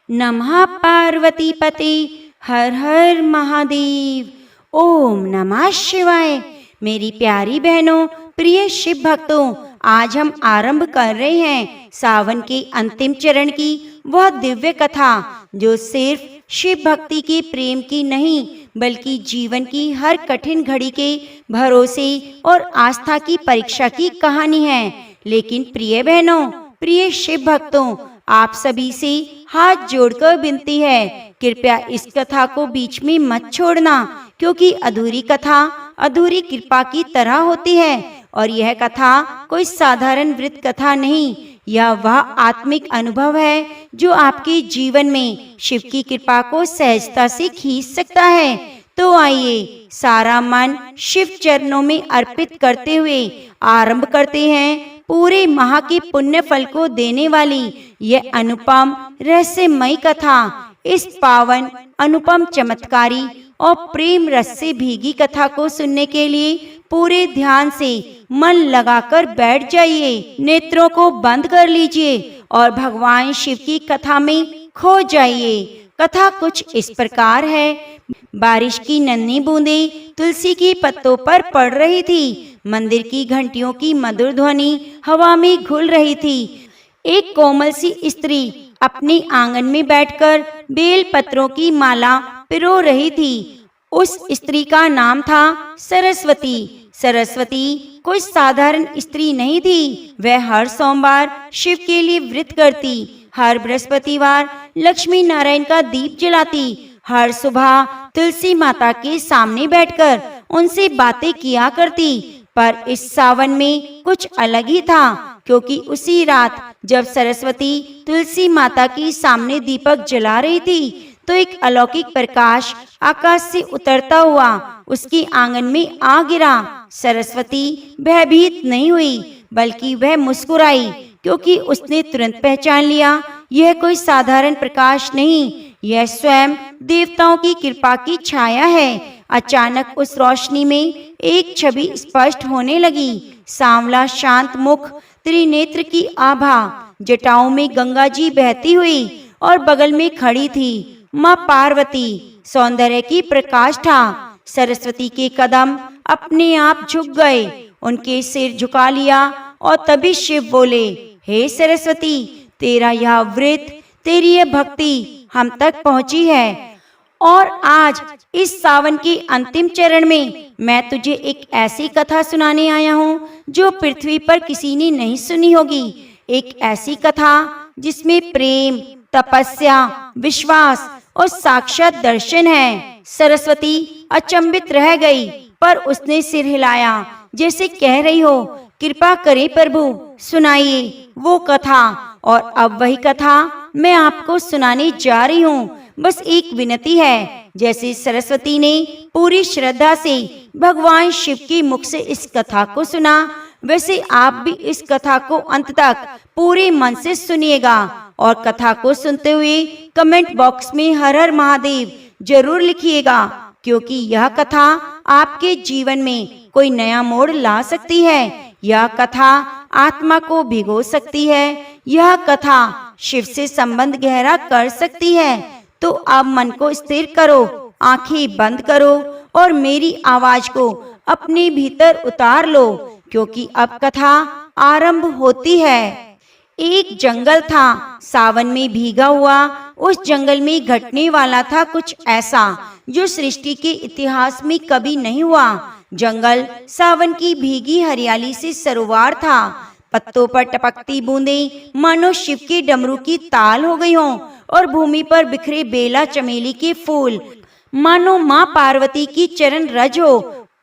नमः पार्वती पते, हर हर महादेव। ओम नमः शिवाय। मेरी प्यारी बहनों, प्रिय शिव भक्तों, आज हम आरंभ कर रहे हैं सावन के अंतिम चरण की वह दिव्य कथा, जो सिर्फ शिव भक्ति के प्रेम की नहीं, बल्कि जीवन की हर कठिन घड़ी के भरोसे और आस्था की परीक्षा की कहानी है। लेकिन प्रिय बहनों, प्रिय शिव भक्तों, आप सभी से हाथ जोड़कर विनती है, कृपया इस कथा को बीच में मत छोड़ना, क्योंकि अधूरी कथा अधूरी कृपा की तरह होती है। और यह कथा कोई साधारण वृत्त कथा नहीं, यह वह आत्मिक अनुभव है जो आपके जीवन में शिव की कृपा को सहजता से खींच सकता है। तो आइए सारा मन शिव चरणों में अर्पित करते हुए आरंभ करते हैं पूरे माह के पुण्य फल को देने वाली यह अनुपम रहस्यमयी कथा। इस पावन अनुपम चमत्कारी और प्रेम रस से भीगी कथा को सुनने के लिए पूरे ध्यान से मन लगाकर बैठ जाइए, नेत्रों को बंद कर लीजिए और भगवान शिव की कथा में खो जाइए। कथा कुछ इस प्रकार है। बारिश की नन्ही बूंदें तुलसी के पत्तों पर पड़ रही थी। मंदिर की घंटियों की मधुर ध्वनि हवा में घुल रही थी। एक कोमल सी स्त्री अपने आंगन में बैठकर बेल पत्रों की माला पिरो रही थी। उस स्त्री का नाम था सरस्वती। सरस्वती कोई साधारण स्त्री नहीं थी। वह हर सोमवार शिव के लिए व्रत करती, हर बृहस्पतिवार लक्ष्मी नारायण का दीप जलाती, हर सुबह तुलसी माता के सामने बैठकर उनसे बातें किया करती। पर इस सावन में कुछ अलग ही था, क्योंकि उसी रात जब सरस्वती तुलसी माता के सामने दीपक जला रही थी, तो एक अलौकिक प्रकाश आकाश से उतरता हुआ उसके आंगन में आ गिरा। सरस्वती भयभीत नहीं हुई, बल्कि वह मुस्कुराई, क्योंकि उसने तुरंत पहचान लिया यह कोई साधारण प्रकाश नहीं, यह स्वयं देवताओं की कृपा की छाया है। अचानक उस रोशनी में एक छवि स्पष्ट होने लगी। सांवला शांत मुख, त्रिनेत्र की आभा, जटाओं में गंगा जी बहती हुई और बगल में खड़ी थी माँ पार्वती। सौंदर्य की प्रकाष्ठा। सरस्वती के कदम अपने आप झुक गए, उनके सिर झुका लिया और तभी शिव बोले, हे सरस्वती, तेरा यह व्रत, तेरी यह भक्ति हम तक पहुंची है, और आज इस सावन के अंतिम चरण में मैं तुझे एक ऐसी कथा सुनाने आया हूँ जो पृथ्वी पर किसी ने नहीं सुनी होगी। एक ऐसी कथा जिसमें प्रेम, तपस्या, विश्वास और साक्षात दर्शन है। सरस्वती अचंभित रह गई, पर उसने सिर हिलाया, जैसे कह रही हो, कृपा करें प्रभु, सुनाइए वो कथा। और अब वही कथा मैं आपको सुनाने जा रही हूँ। बस एक विनती है, जैसे सरस्वती ने पूरी श्रद्धा से भगवान शिव के मुख से इस कथा को सुना, वैसे आप भी इस कथा को अंत तक पूरे मन से सुनिएगा। और कथा को सुनते हुए कमेंट बॉक्स में हर हर महादेव जरूर लिखिएगा, क्योंकि यह कथा आपके जीवन में कोई नया मोड़ ला सकती है। यह कथा आत्मा को भिगो सकती है। यह कथा शिव से संबंध गहरा कर सकती है। तो अब मन को स्थिर करो, आंखें बंद करो और मेरी आवाज को अपने भीतर उतार लो, क्योंकि अब कथा आरंभ होती है। एक जंगल था, सावन में भीगा हुआ। उस जंगल में घटने वाला था कुछ ऐसा जो सृष्टि के इतिहास में कभी नहीं हुआ। जंगल सावन की भीगी हरियाली से सरोवार था। पत्तों पर टपकती बूंदें मानो शिव के डमरू की ताल हो गई हों, और भूमि पर बिखरे बेला चमेली के फूल मानो माँ पार्वती की चरण रज हो।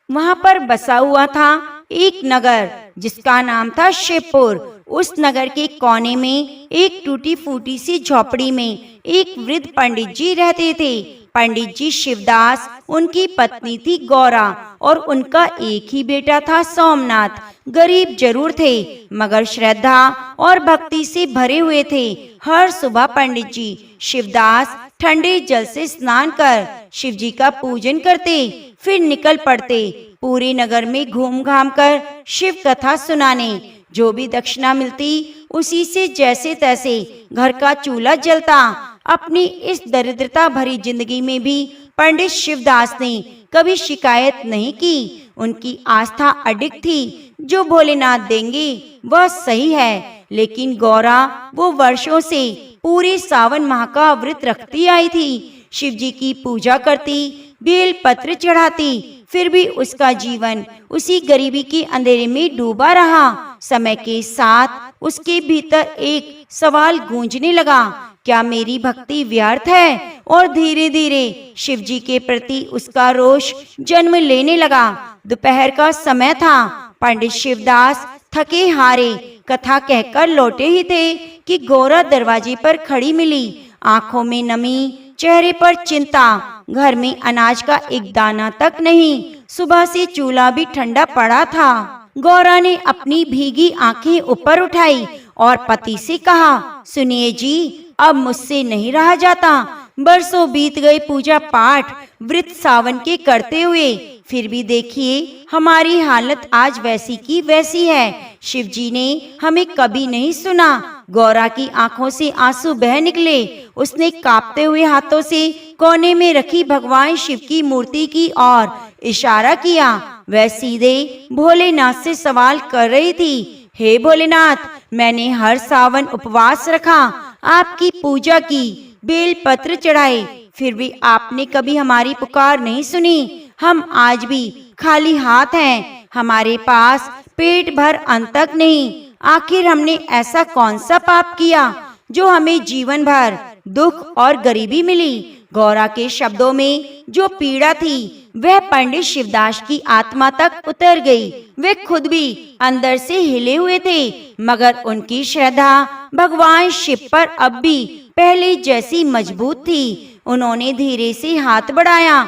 वहां पर बसा हुआ था एक नगर जिसका नाम था शिवपुर। उस नगर के कोने में एक टूटी फूटी सी झोपड़ी में एक वृद्ध पंडित जी रहते थे। पंडित जी शिवदास, उनकी पत्नी थी गौरा और उनका एक ही बेटा था सोमनाथ। गरीब जरूर थे, मगर श्रद्धा और भक्ति से भरे हुए थे। हर सुबह पंडित जी शिवदास ठंडे जल से स्नान कर शिव जी का पूजन करते, फिर निकल पड़ते पूरे नगर में घूम घाम कर शिव कथा सुनाने। जो भी दक्षिणा मिलती उसी से जैसे तैसे घर का चूल्हा जलता। अपनी इस दरिद्रता भरी जिंदगी में भी पंडित शिवदास ने कभी शिकायत नहीं की। उनकी आस्था अडिग थी, जो भोलेनाथ देंगे वह सही है। लेकिन गौरा वो वर्षों से पूरे सावन माह का व्रत रखती आई थी, शिव जी की पूजा करती, बेल पत्र चढ़ाती, फिर भी उसका जीवन उसी गरीबी के अंधेरे में डूबा रहा। समय के साथ उसके भीतर एक सवाल गूंजने लगा, क्या मेरी भक्ति व्यर्थ है? और धीरे धीरे शिव जी के प्रति उसका रोष जन्म लेने लगा। दोपहर का समय था। पंडित शिवदास थके हारे कथा कहकर लौटे ही थे कि गौरा दरवाजे पर खड़ी मिली, आंखों में नमी, चेहरे पर चिंता। घर में अनाज का एक दाना तक नहीं, सुबह से चूल्हा भी ठंडा पड़ा था। गौरा ने अपनी भीगी आंखें ऊपर उठाई और पति से कहा, सुनिए जी, अब मुझसे नहीं रहा जाता। बरसों बीत गए पूजा पाठ व्रत सावन के करते हुए, फिर भी देखिए हमारी हालत आज वैसी की वैसी है। शिव जी ने हमें कभी नहीं सुना। गौरा की आंखों से आंसू बह निकले। उसने कांपते हुए हाथों से कोने में रखी भगवान शिव की मूर्ति की ओर इशारा किया। वह सीधे भोलेनाथ से सवाल कर रही थी, हे भोलेनाथ, मैंने हर सावन उपवास रखा, आपकी पूजा की, बेल पत्र चढ़ाए, फिर भी आपने कभी हमारी पुकार नहीं सुनी। हम आज भी खाली हाथ हैं, हमारे पास पेट भर अन्न तक नहीं। आखिर हमने ऐसा कौन सा पाप किया जो हमें जीवन भर दुख और गरीबी मिली? गौरा के शब्दों में जो पीड़ा थी वह पंडित शिवदास की आत्मा तक उतर गई। वे खुद भी अंदर से हिले हुए थे, मगर उनकी श्रद्धा भगवान शिव पर अब भी पहले जैसी मजबूत थी। उन्होंने धीरे से हाथ बढ़ाया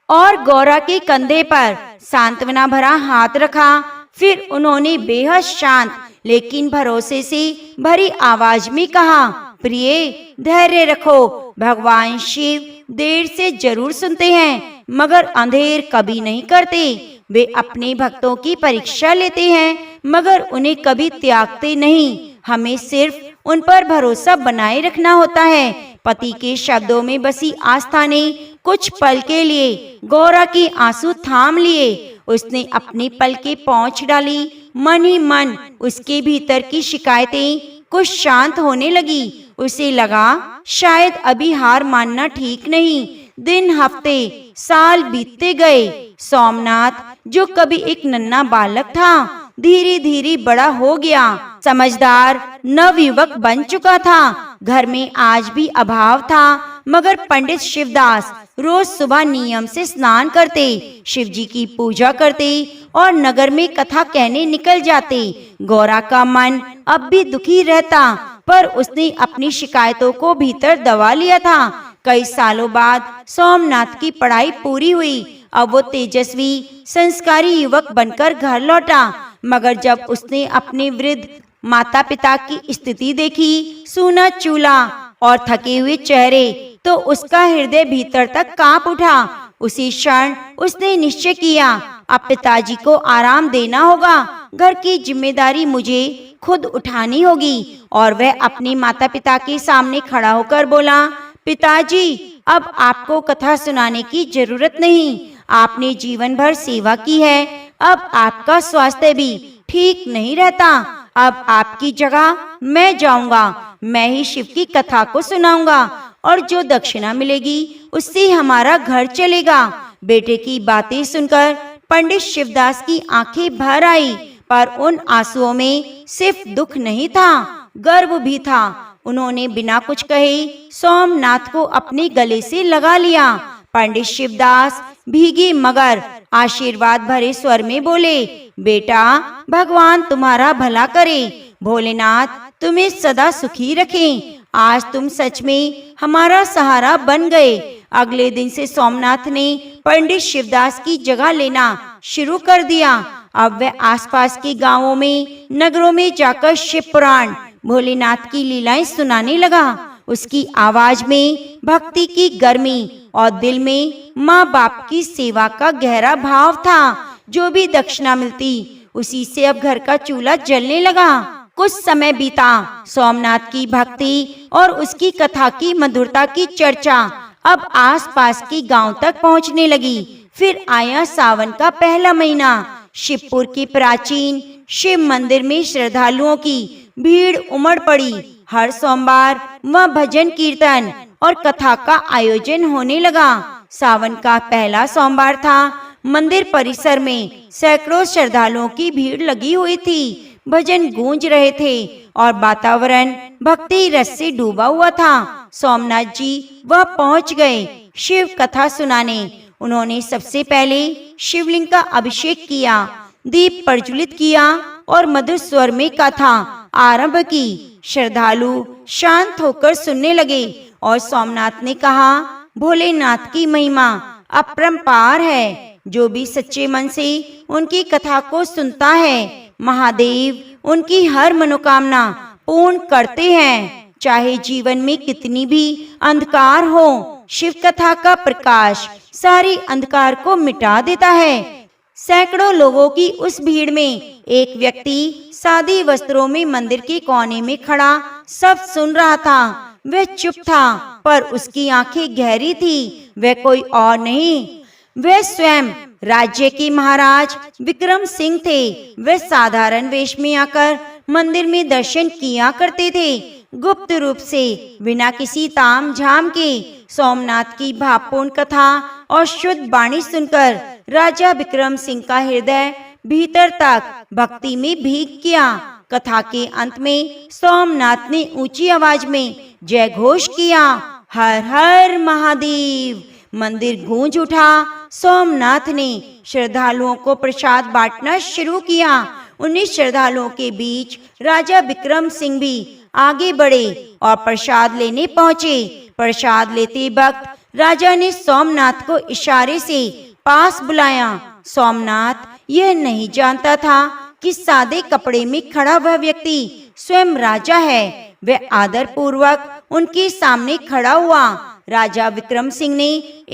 और गौरा के कंधे पर सांत्वना भरा हाथ रखा। फिर उन्होंने बेहद शांत लेकिन भरोसे से भरी आवाज में कहा, प्रिय, धैर्य रखो। भगवान शिव देर से जरूर सुनते हैं, मगर अंधेर कभी नहीं करते। वे अपने भक्तों की परीक्षा लेते हैं, मगर उन्हें कभी त्यागते नहीं। हमें सिर्फ उन पर भरोसा बनाए रखना होता है। पति के शब्दों में बसी आस्था ने कुछ पल के लिए गौरा के आंसू थाम लिए। उसने अपनी पलकें पोंछ डाली। मन ही मन उसके भीतर की शिकायतें कुछ शांत होने लगी। उसे लगा शायद अभी हार मानना ठीक नहीं। दिन, हफ्ते, साल बीतते गए। सोमनाथ, जो कभी एक नन्हा बालक था, धीरे धीरे बड़ा हो गया, समझदार नवयुवक बन चुका था। घर में आज भी अभाव था, मगर पंडित शिवदास रोज सुबह नियम से स्नान करते, शिव जी की पूजा करते और नगर में कथा कहने निकल जाते। गौरा का मन अब भी दुखी रहता, पर उसने अपनी शिकायतों को भीतर दबा लिया था। कई सालों बाद सोमनाथ की पढ़ाई पूरी हुई। अब वो तेजस्वी संस्कारी युवक बनकर घर लौटा, मगर जब उसने अपने वृद्ध माता पिता की स्थिति देखी, सूना चूल्हा और थके हुए चेहरे, तो उसका हृदय भीतर तक कांप उठा। उसी क्षण उसने निश्चय किया, अब पिताजी को आराम देना होगा, घर की जिम्मेदारी मुझे खुद उठानी होगी। और वह अपने माता पिता के सामने खड़ा होकर बोला, पिताजी, अब आपको कथा सुनाने की जरूरत नहीं। आपने जीवन भर सेवा की है, अब आपका स्वास्थ्य भी ठीक नहीं रहता। अब आपकी जगह मैं जाऊंगा, मैं ही शिव की कथा को सुनाऊंगा और जो दक्षिणा मिलेगी उससे हमारा घर चलेगा। बेटे की बातें सुनकर पंडित शिवदास की आंखें भर आई, पर उन आंसुओं में सिर्फ दुख नहीं था, गर्व भी था। उन्होंने बिना कुछ कहे सोमनाथ को अपने गले से लगा लिया। पंडित शिवदास भीगी मगर आशीर्वाद भरे स्वर में बोले, बेटा, भगवान तुम्हारा भला करे, भोलेनाथ तुम्हें सदा सुखी रखें। आज तुम सच में हमारा सहारा बन गए। अगले दिन से सोमनाथ ने पंडित शिवदास की जगह लेना शुरू कर दिया। अब वह आसपास के गांवों में, नगरों में जाकर शिव पुराण, भोलेनाथ की लीलाएं सुनाने लगा। उसकी आवाज में भक्ति की गर्मी और दिल में माँ बाप की सेवा का गहरा भाव था। जो भी दक्षिणा मिलती, उसी से अब घर का चूल्हा जलने लगा। कुछ समय बीता। सोमनाथ की भक्ति और उसकी कथा की मधुरता की चर्चा अब आसपास के गांव तक पहुंचने लगी। फिर आया सावन का पहला महीना। शिवपुर की प्राचीन शिव मंदिर में श्रद्धालुओं की भीड़ उमड़ पड़ी। हर सोमवार वह भजन कीर्तन और कथा का आयोजन होने लगा। सावन का पहला सोमवार था। मंदिर परिसर में सैकड़ों श्रद्धालुओं की भीड़ लगी हुई थी। भजन गूंज रहे थे और वातावरण भक्ति रस से डूबा हुआ था। सोमनाथ जी वह पहुंच गए शिव कथा सुनाने। उन्होंने सबसे पहले शिवलिंग का अभिषेक किया, दीप प्रज्वलित किया और मधुर स्वर में कथा आरंभ की। श्रद्धालु शांत होकर सुनने लगे और सोमनाथ ने कहा, भोलेनाथ की महिमा अपरंपार है। जो भी सच्चे मन से उनकी कथा को सुनता है, महादेव उनकी हर मनोकामना पूर्ण करते हैं। चाहे जीवन में कितनी भी अंधकार हो, शिव कथा का प्रकाश सारी अंधकार को मिटा देता है। सैकड़ों लोगों की उस भीड़ में एक व्यक्ति सादी वस्त्रों में मंदिर के कोने में खड़ा सब सुन रहा था। वह चुप था, पर उसकी आंखें गहरी थी। वह कोई और नहीं, वह स्वयं राज्य के महाराज विक्रम सिंह थे। वे साधारण वेश में आकर मंदिर में दर्शन किया करते थे। गुप्त रूप से बिना किसी ताम झाम के सोमनाथ की भावपूर्ण कथा और शुद्ध वाणी सुनकर राजा विक्रम सिंह का हृदय भीतर तक भक्ति में भीग गया। कथा के अंत में सोमनाथ ने ऊंची आवाज में जय घोष किया, हर हर महादेव। मंदिर गूंज उठा। सोमनाथ ने श्रद्धालुओं को प्रसाद बांटना शुरू किया। उन्हीं श्रद्धालुओं के बीच राजा विक्रम सिंह भी आगे बढ़े और प्रसाद लेने पहुँचे। प्रसाद लेते वक्त राजा ने सोमनाथ को इशारे से पास बुलाया। सोमनाथ यह नहीं जानता था कि सादे कपड़े में खड़ा वह व्यक्ति स्वयं राजा है। वह आदर पूर्वक उनके सामने खड़ा हुआ। राजा विक्रम सिंह ने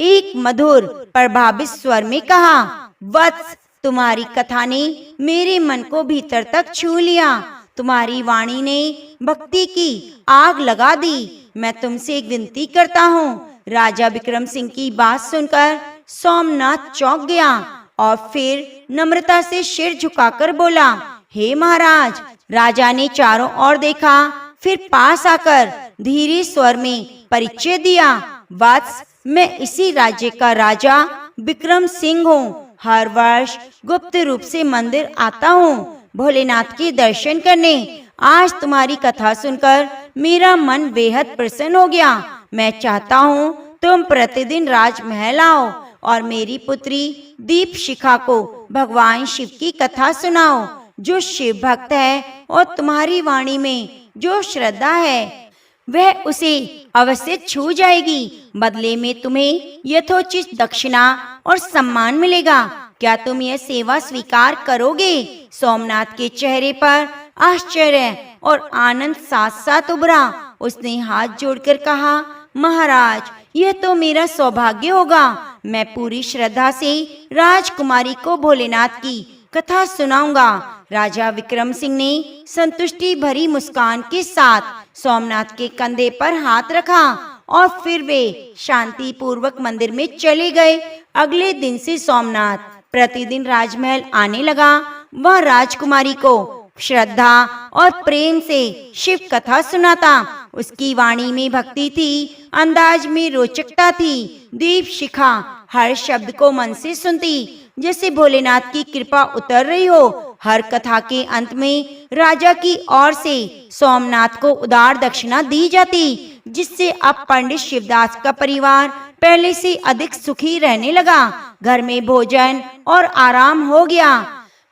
एक मधुर प्रभावित स्वर में कहा, वत्स, तुम्हारी कथा ने मेरे मन को भीतर तक छू लिया। तुम्हारी वाणी ने भक्ति की आग लगा दी। मैं तुमसे एक विनती करता हूँ। राजा विक्रम सिंह की बात सुनकर सोमनाथ चौंक गया और फिर नम्रता से सिर झुकाकर बोला, हे महाराज। राजा ने चारों ओर देखा, फिर पास आकर धीरे स्वर में परिचय दिया, वत्स, मैं इसी राज्य का राजा विक्रम सिंह हूँ। हर वर्ष गुप्त रूप से मंदिर आता हूँ भोलेनाथ के दर्शन करने। आज तुम्हारी कथा सुनकर मेरा मन बेहद प्रसन्न हो गया। मैं चाहता हूँ तुम प्रतिदिन राजमहल आओ और मेरी पुत्री दीप शिखा को भगवान शिव की कथा सुनाओ। जो शिव भक्त है और तुम्हारी वाणी में जो श्रद्धा है, वह उसे अवश्य छू जाएगी। बदले में तुम्हें यथोचित दक्षिणा और सम्मान मिलेगा। क्या तुम यह सेवा स्वीकार करोगे? सोमनाथ के चेहरे पर आश्चर्य और आनंद साथ साथ उभरा। उसने हाथ जोड़कर कहा, महाराज, यह तो मेरा सौभाग्य होगा। मैं पूरी श्रद्धा से राजकुमारी को भोलेनाथ की कथा सुनाऊंगा। राजा विक्रम सिंह ने संतुष्टि भरी मुस्कान के साथ सोमनाथ के कंधे पर हाथ रखा और फिर वे शांति पूर्वक मंदिर में चले गए। अगले दिन से सोमनाथ प्रतिदिन राजमहल आने लगा। वह राजकुमारी को श्रद्धा और प्रेम से शिव कथा सुनाता। उसकी वाणी में भक्ति थी, अंदाज में रोचकता थी। दीप शिखा हर शब्द को मन से सुनती, जैसे भोलेनाथ की कृपा उतर रही हो। हर कथा के अंत में राजा की ओर से सोमनाथ को उदार दक्षिणा दी जाती, जिससे अब पंडित शिवदास का परिवार पहले से अधिक सुखी रहने लगा। घर में भोजन और आराम हो गया,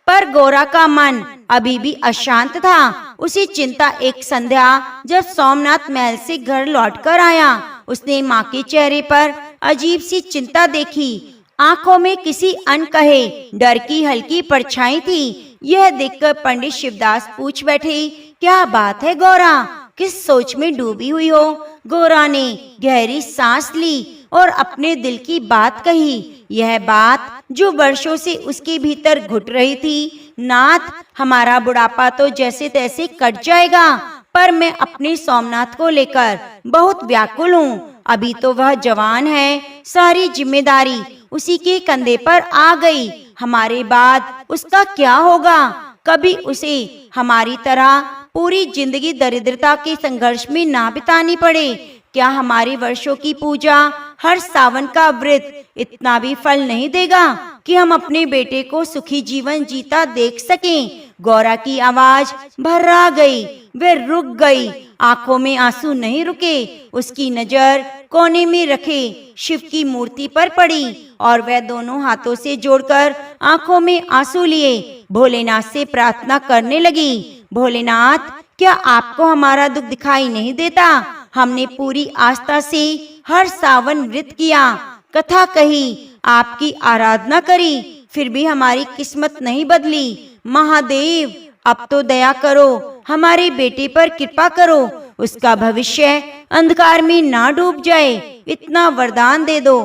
पर गोरा का मन अभी भी अशांत था। उसी चिंता एक संध्या जब सोमनाथ महल से घर लौटकर आया, उसने माँ के चेहरे पर अजीब सी चिंता देखी। आंखों में किसी अनकहे डर की हल्की परछाई थी। यह देखकर पंडित शिवदास पूछ बैठे, क्या बात है गौरा, किस सोच में डूबी हुई हो? गौरा ने गहरी सांस ली और अपने दिल की बात कही। यह बात जो वर्षों से उसके भीतर घुट रही थी, नाथ, हमारा बुढ़ापा तो जैसे तैसे कट जाएगा, पर मैं अपने सोमनाथ को लेकर बहुत व्याकुल हूँ। अभी तो वह जवान है, सारी जिम्मेदारी उसी के कंधे पर आ गई। हमारे बाद उसका क्या होगा? कभी उसे हमारी तरह पूरी जिंदगी दरिद्रता के संघर्ष में ना बितानी पड़े। क्या हमारे वर्षों की पूजा, हर सावन का व्रत इतना भी फल नहीं देगा कि हम अपने बेटे को सुखी जीवन जीता देख सकें? गौरा की आवाज भर्रा गई, वे रुक गई। आंखों में आंसू नहीं रुके। उसकी नजर कोने में रखे शिव की मूर्ति पर पड़ी और वह दोनों हाथों से जोड़कर आंखों में आंसू लिए भोलेनाथ से प्रार्थना करने लगी। भोलेनाथ, क्या आपको हमारा दुख दिखाई नहीं देता? हमने पूरी आस्था से हर सावन व्रत किया, कथा कही, आपकी आराधना करी, फिर भी हमारी किस्मत नहीं बदली। महादेव, अब तो दया करो, हमारे बेटे पर कृपा करो, उसका भविष्य अंधकार में ना डूब जाए। इतना वरदान दे दो,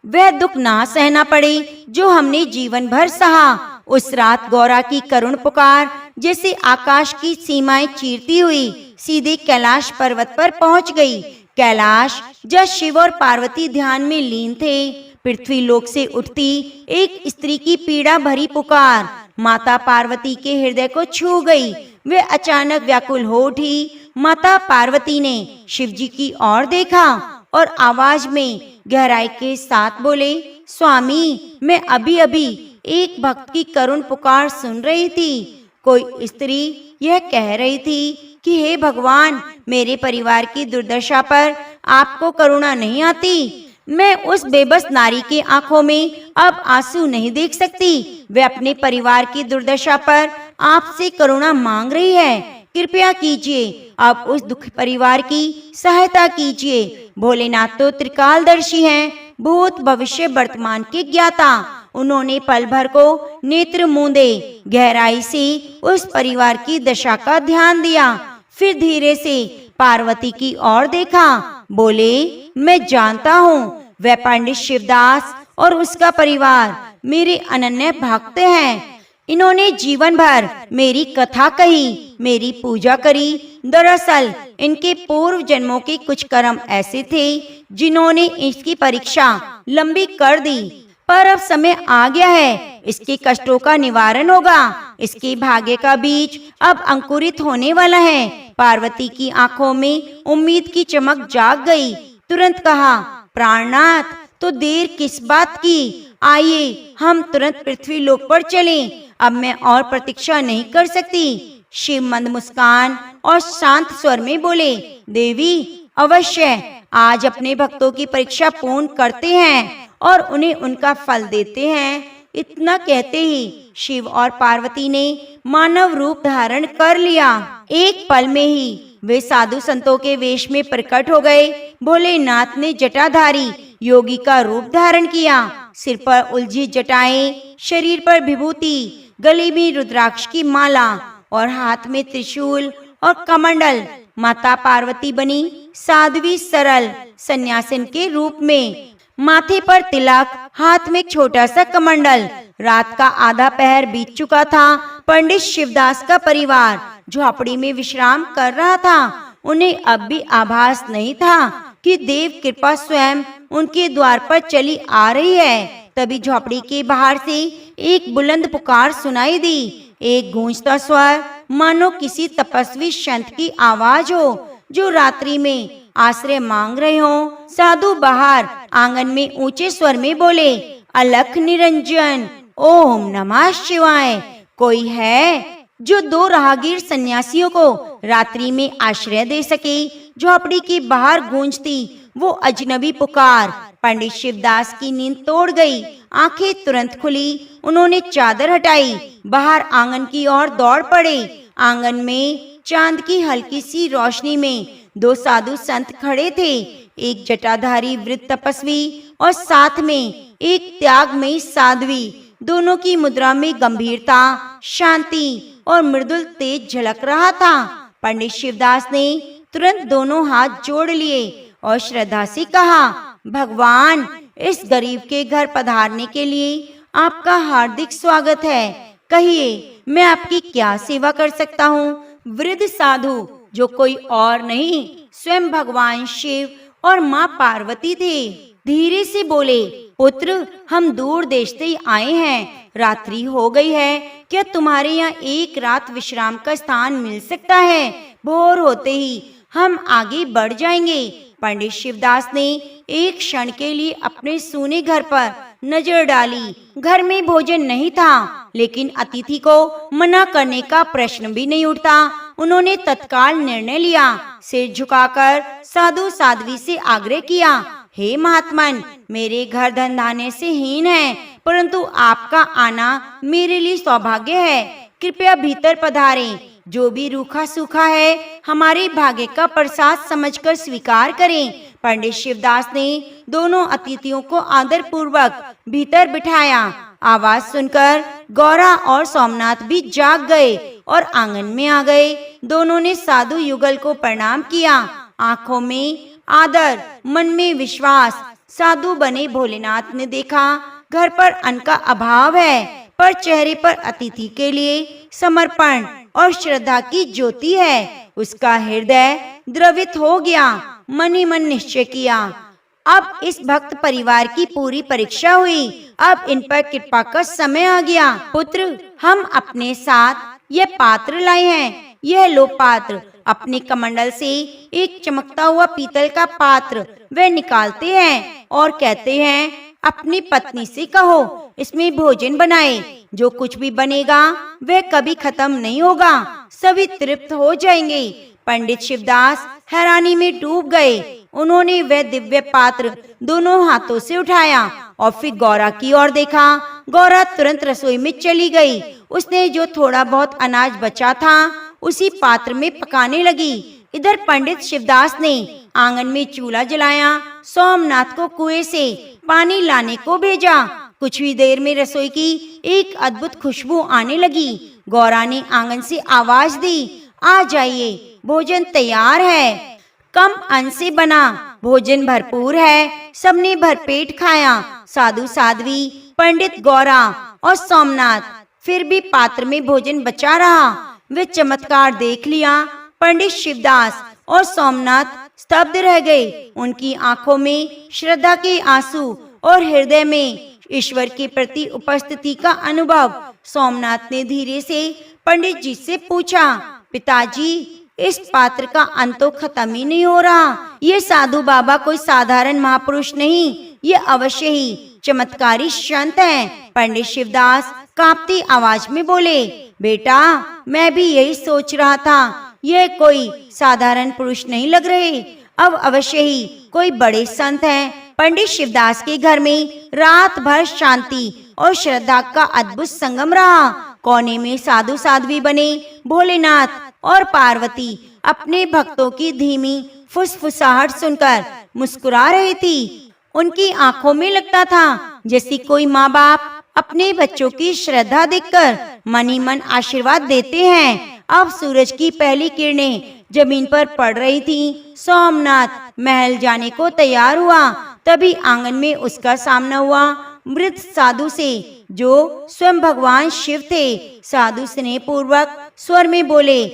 वह दुख ना सहना पड़े जो हमने जीवन भर सहा। उस रात गौरा की करुण पुकार जैसे आकाश की सीमाएं चीरती हुई सीधे कैलाश पर्वत पर पहुंच गई। कैलाश, जब शिव और पार्वती ध्यान में लीन थे, पृथ्वी लोक से उठती एक स्त्री की पीड़ा भरी पुकार माता पार्वती के हृदय को छू गई। वे अचानक व्याकुल हो उठी। माता पार्वती ने शिव जी की ओर देखा और आवाज में गहराई के साथ बोले, स्वामी, मैं अभी अभी एक भक्त की करुण पुकार सुन रही थी। कोई स्त्री यह कह रही थी कि हे भगवान, मेरे परिवार की दुर्दशा पर आपको करुणा नहीं आती। मैं उस बेबस नारी के आंखों में अब आंसू नहीं देख सकती। वे अपने परिवार की दुर्दशा पर आपसे करुणा मांग रही है। कृपया कीजिए, अब उस दुखी परिवार की सहायता कीजिए। भोलेनाथ तो त्रिकालदर्शी हैं, भूत भविष्य वर्तमान के ज्ञाता। उन्होंने पल भर को नेत्र मूंदे गहराई से उस परिवार की दशा का ध्यान दिया, फिर धीरे से पार्वती की ओर देखा। बोले, मैं जानता हूँ वह पंडित शिवदास और उसका परिवार मेरे अनन्य भक्त हैं। इन्होंने जीवन भर मेरी कथा कही, मेरी पूजा करी। दरअसल इनके पूर्व जन्मों के कुछ कर्म ऐसे थे जिन्होंने इसकी परीक्षा लंबी कर दी, पर अब समय आ गया है, इसके कष्टों का निवारण होगा। इसके भाग्य का बीज अब अंकुरित होने वाला है। पार्वती की आंखों में उम्मीद की चमक जाग गई। तुरंत कहा, प्राणनाथ, तो देर किस बात की? आइए हम तुरंत पृथ्वी लोक पर चलें। अब मैं और प्रतीक्षा नहीं कर सकती। शिव मंद मुस्कान और शांत स्वर में बोले, देवी, अवश्य आज अपने भक्तों की परीक्षा पूर्ण करते हैं और उन्हें उनका फल देते हैं। इतना कहते ही शिव और पार्वती ने मानव रूप धारण कर लिया। एक पल में ही वे साधु संतों के वेश में प्रकट हो गए। भोलेनाथ ने जटाधारी योगी का रूप धारण किया। सिर पर उलझी जटाएं, शरीर पर विभूति, गले में रुद्राक्ष की माला और हाथ में त्रिशूल और कमंडल। माता पार्वती बनी साध्वी सरल सन्यासिन के रूप में। माथे पर तिलक, हाथ में छोटा सा कमंडल। रात का आधा पहर बीत चुका था। पंडित शिवदास का परिवार झोपड़ी में विश्राम कर रहा था। उन्हें अब भी आभास नहीं था कि देव कृपा स्वयं उनके द्वार पर चली आ रही है। तभी झोपड़ी के बाहर से एक बुलंद पुकार सुनाई दी। एक गूंजता स्वर, मानो किसी तपस्वी संत की आवाज हो जो रात्रि में आश्रय मांग रहे हो। साधु बाहर आंगन में ऊंचे स्वर में बोले, अलख निरंजन, ओम नमः शिवाय। कोई है जो दो राहगीर सन्यासियों को रात्रि में आश्रय दे सके? झोपड़ी के बाहर गूंजती वो अजनबी पुकार पंडित शिवदास की नींद तोड़ गई। आंखें तुरंत खुली। उन्होंने चादर हटाई, बाहर आंगन की ओर दौड़ पड़े। आंगन में चांद की हल्की सी रोशनी में दो साधु संत खड़े थे। एक जटाधारी वृद्ध तपस्वी और साथ में एक त्यागमयी साध्वी। दोनों की मुद्रा में गंभीरता, शांति और मृदुल तेज झलक रहा था। पंडित शिवदास ने तुरंत दोनों हाथ जोड़ लिए और श्रद्धा से कहा, भगवान, इस गरीब के घर पधारने के लिए आपका हार्दिक स्वागत है। कहिए, मैं आपकी क्या सेवा कर सकता हूँ? वृद्ध साधु, जो कोई और नहीं स्वयं भगवान शिव और माँ पार्वती थे, धीरे से बोले, पुत्र, हम दूर देश से आए हैं, रात्रि हो गई है, क्या तुम्हारे यहाँ एक रात विश्राम का स्थान मिल सकता है? भोर होते ही हम आगे बढ़ जाएंगे। पंडित शिवदास ने एक क्षण के लिए अपने सूने घर पर नजर डाली। घर में भोजन नहीं था, लेकिन अतिथि को मना करने का प्रश्न भी नहीं उठता। उन्होंने तत्काल निर्णय लिया। सिर झुकाकर साधु साध्वी से आग्रह किया, हे महात्मन, मेरे घर धंधाने से हीन है, परंतु आपका आना मेरे लिए सौभाग्य है। कृपया भीतर पधारें। जो भी रूखा सूखा है हमारे भाग्य का प्रसाद समझकर स्वीकार करें। पंडित शिवदास ने दोनों अतिथियों को आदर पूर्वक भीतर बिठाया। आवाज सुनकर गौरा और सोमनाथ भी जाग गए और आंगन में आ गए। दोनों ने साधु युगल को प्रणाम किया। आंखों में आदर, मन में विश्वास। साधु बने भोलेनाथ ने देखा घर पर अन्न का अभाव है, पर चेहरे पर अतिथि के लिए समर्पण और श्रद्धा की ज्योति है। उसका हृदय द्रवित हो गया। मन ही मन निश्चय किया, अब इस भक्त परिवार की पूरी परीक्षा हुई। अब इन पर कृपा का समय आ गया। पुत्र, हम अपने साथ यह पात्र लाए हैं। यह लो पात्र। अपने कमंडल से एक चमकता हुआ पीतल का पात्र वे निकालते हैं और कहते हैं, अपनी पत्नी से कहो इसमें भोजन बनाए। जो कुछ भी बनेगा वह कभी खत्म नहीं होगा, सभी तृप्त हो जाएंगे। पंडित शिवदास हैरानी में डूब गए। उन्होंने वह दिव्य पात्र दोनों हाथों से उठाया और फिर गौरा की ओर देखा। गौरा तुरंत रसोई में चली गई। उसने जो थोड़ा बहुत अनाज बचा था उसी पात्र में पकाने लगी। इधर पंडित शिवदास ने आंगन में चूल्हा जलाया। सोमनाथ को कुएं से पानी लाने को भेजा। कुछ ही देर में रसोई की एक अद्भुत खुशबू आने लगी। गौरा ने आंगन से आवाज दी, आ जाइए, भोजन तैयार है। कम अन्न से बना भोजन भरपूर है। सबने भरपेट खाया। साधु साध्वी, पंडित, गौरा और सोमनाथ। फिर भी पात्र में भोजन बचा रहा। वे चमत्कार देख लिया। पंडित शिवदास और सोमनाथ स्तब्ध रह गए। उनकी आंखों में श्रद्धा के आंसू और हृदय में ईश्वर के प्रति उपस्थिति का अनुभव। सोमनाथ ने धीरे से पंडित जी से पूछा, पिताजी, इस पात्र का अंत तो खत्म ही नहीं हो रहा। ये साधु बाबा कोई साधारण महापुरुष नहीं, ये अवश्य ही चमत्कारी संत हैं। पंडित शिवदास कांपती आवाज में बोले, बेटा, मैं भी यही सोच रहा था। यह कोई साधारण पुरुष नहीं लग रहे, अब अवश्य ही कोई बड़े संत हैं। पंडित शिवदास के घर में रात भर शांति और श्रद्धा का अद्भुत संगम रहा। कोने में साधु साध्वी बने भोलेनाथ और पार्वती अपने भक्तों की धीमी फुसफुसाहट सुनकर मुस्कुरा रही थी। उनकी आंखों में लगता था जैसे कोई माँ बाप अपने बच्चों की श्रद्धा देखकर मन ही मन आशीर्वाद देते हैं। अब सूरज की पहली किरणें जमीन पर पड़ रही थी। सोमनाथ महल जाने को तैयार हुआ। तभी आंगन में उसका सामना हुआ मृत साधु से, जो स्वयं भगवान शिव थे। साधु स्नेह पूर्वक स्वर में बोले,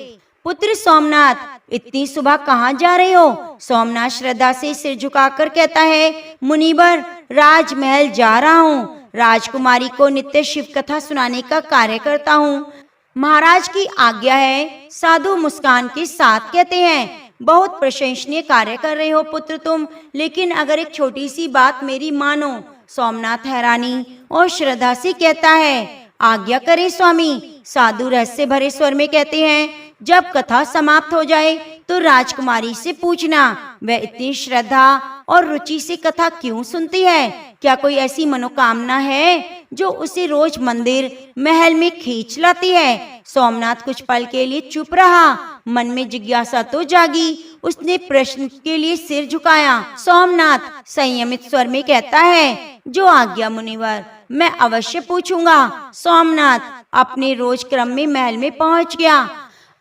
पुत्र सोमनाथ, इतनी सुबह कहाँ जा रहे हो? सोमनाथ श्रद्धा से सिर झुकाकर कहता है, मुनिवर, राजमहल जा रहा हूँ। राजकुमारी को नित्य शिव कथा सुनाने का कार्य करता हूँ। महाराज की आज्ञा है। साधु मुस्कान के साथ कहते हैं, बहुत प्रशंसनीय कार्य कर रहे हो पुत्र तुम, लेकिन अगर एक छोटी सी बात मेरी मानो। सोमनाथ हैरानी और श्रद्धा से कहता है, आज्ञा करे स्वामी। साधु रहस्य भरे स्वर में कहते हैं, जब कथा समाप्त हो जाए तो राजकुमारी से पूछना, वह इतनी श्रद्धा और रुचि से कथा क्यों सुनती है। क्या कोई ऐसी मनोकामना है जो उसे रोज मंदिर महल में खींच लाती है। सोमनाथ कुछ पल के लिए चुप रहा। मन में जिज्ञासा तो जागी। उसने प्रश्न के लिए सिर झुकाया। सोमनाथ संयमित स्वर में कहता है, जो आज्ञा मुनिवर, मैं अवश्य पूछूंगा। सोमनाथ अपने रोज क्रम में महल में पहुंच गया।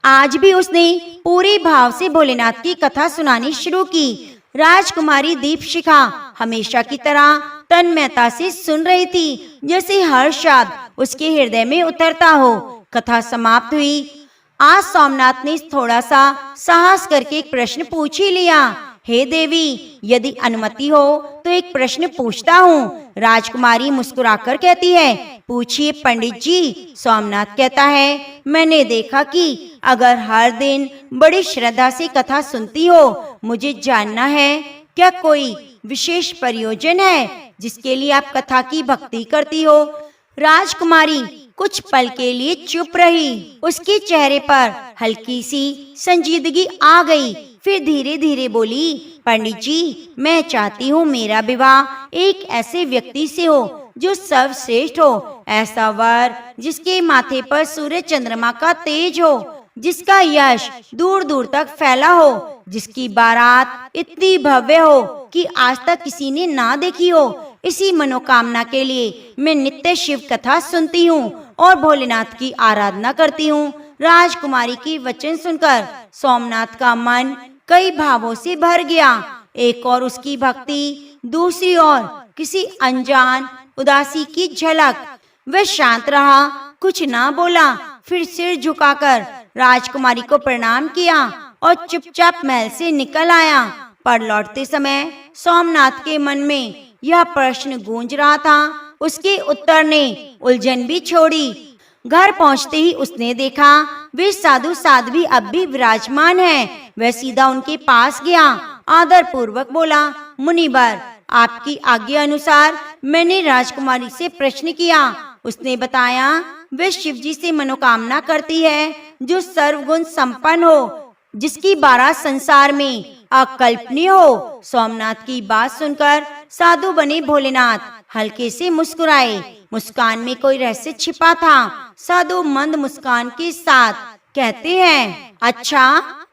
आज भी उसने पूरे भाव से भोलेनाथ की कथा सुनानी शुरू की। राजकुमारी दीपशिखा हमेशा की तरह तन्मयता से सुन रही थी। जैसे हर शब्द उसके हृदय में उतरता हो। कथा समाप्त हुई। आज सोमनाथ ने थोड़ा सा साहस करके एक प्रश्न पूछ ही लिया। हे देवी, यदि अनुमति हो तो एक प्रश्न पूछता हूँ। राजकुमारी मुस्कुराकर कहती है, पूछिए पंडित जी। सोमनाथ कहता है, मैंने देखा कि अगर हर दिन बड़ी श्रद्धा से कथा सुनती हो, मुझे जानना है क्या कोई विशेष प्रयोजन है जिसके लिए आप कथा की भक्ति करती हो। राजकुमारी कुछ पल के लिए चुप रही। उसके चेहरे पर हल्की सी संजीदगी आ गई। फिर धीरे धीरे बोली, पंडित जी, मैं चाहती हूँ मेरा विवाह एक ऐसे व्यक्ति से हो जो सर्वश्रेष्ठ हो, ऐसा वर जिसके माथे पर सूर्य चंद्रमा का तेज हो, जिसका यश दूर दूर तक फैला हो, जिसकी बारात इतनी भव्य हो कि आज तक किसी ने ना देखी हो। इसी मनोकामना के लिए मैं नित्य शिव कथा सुनती हूँ और भोलेनाथ की आराधना करती हूँ। राजकुमारी की वचन सुनकर सोमनाथ का मन कई भावों से भर गया। एक और उसकी भक्ति, दूसरी ओर किसी अनजान उदासी की झलक। वह शांत रहा, कुछ ना बोला। फिर सिर झुकाकर राजकुमारी को प्रणाम किया और चुपचाप महल से निकल आया। पर लौटते समय सोमनाथ के मन में यह प्रश्न गूंज रहा था। उसके उत्तर ने उलझन भी छोड़ी। घर पहुंचते ही उसने देखा वे साधु साध्वी अब भी विराजमान हैं। वह सीधा उनके पास गया, आदर पूर्वक बोला, मुनिवर, आपकी आज्ञा अनुसार मैंने राजकुमारी से प्रश्न किया। उसने बताया वह शिव जी से मनोकामना करती है जो सर्वगुण संपन्न हो, जिसकी बारात संसार में अकल्पनीय हो। सोमनाथ की बात सुनकर साधु बने भोलेनाथ हल्के से मुस्कुराए। मुस्कान में कोई रहस्य छिपा था। साधु मंद मुस्कान के साथ कहते हैं, अच्छा,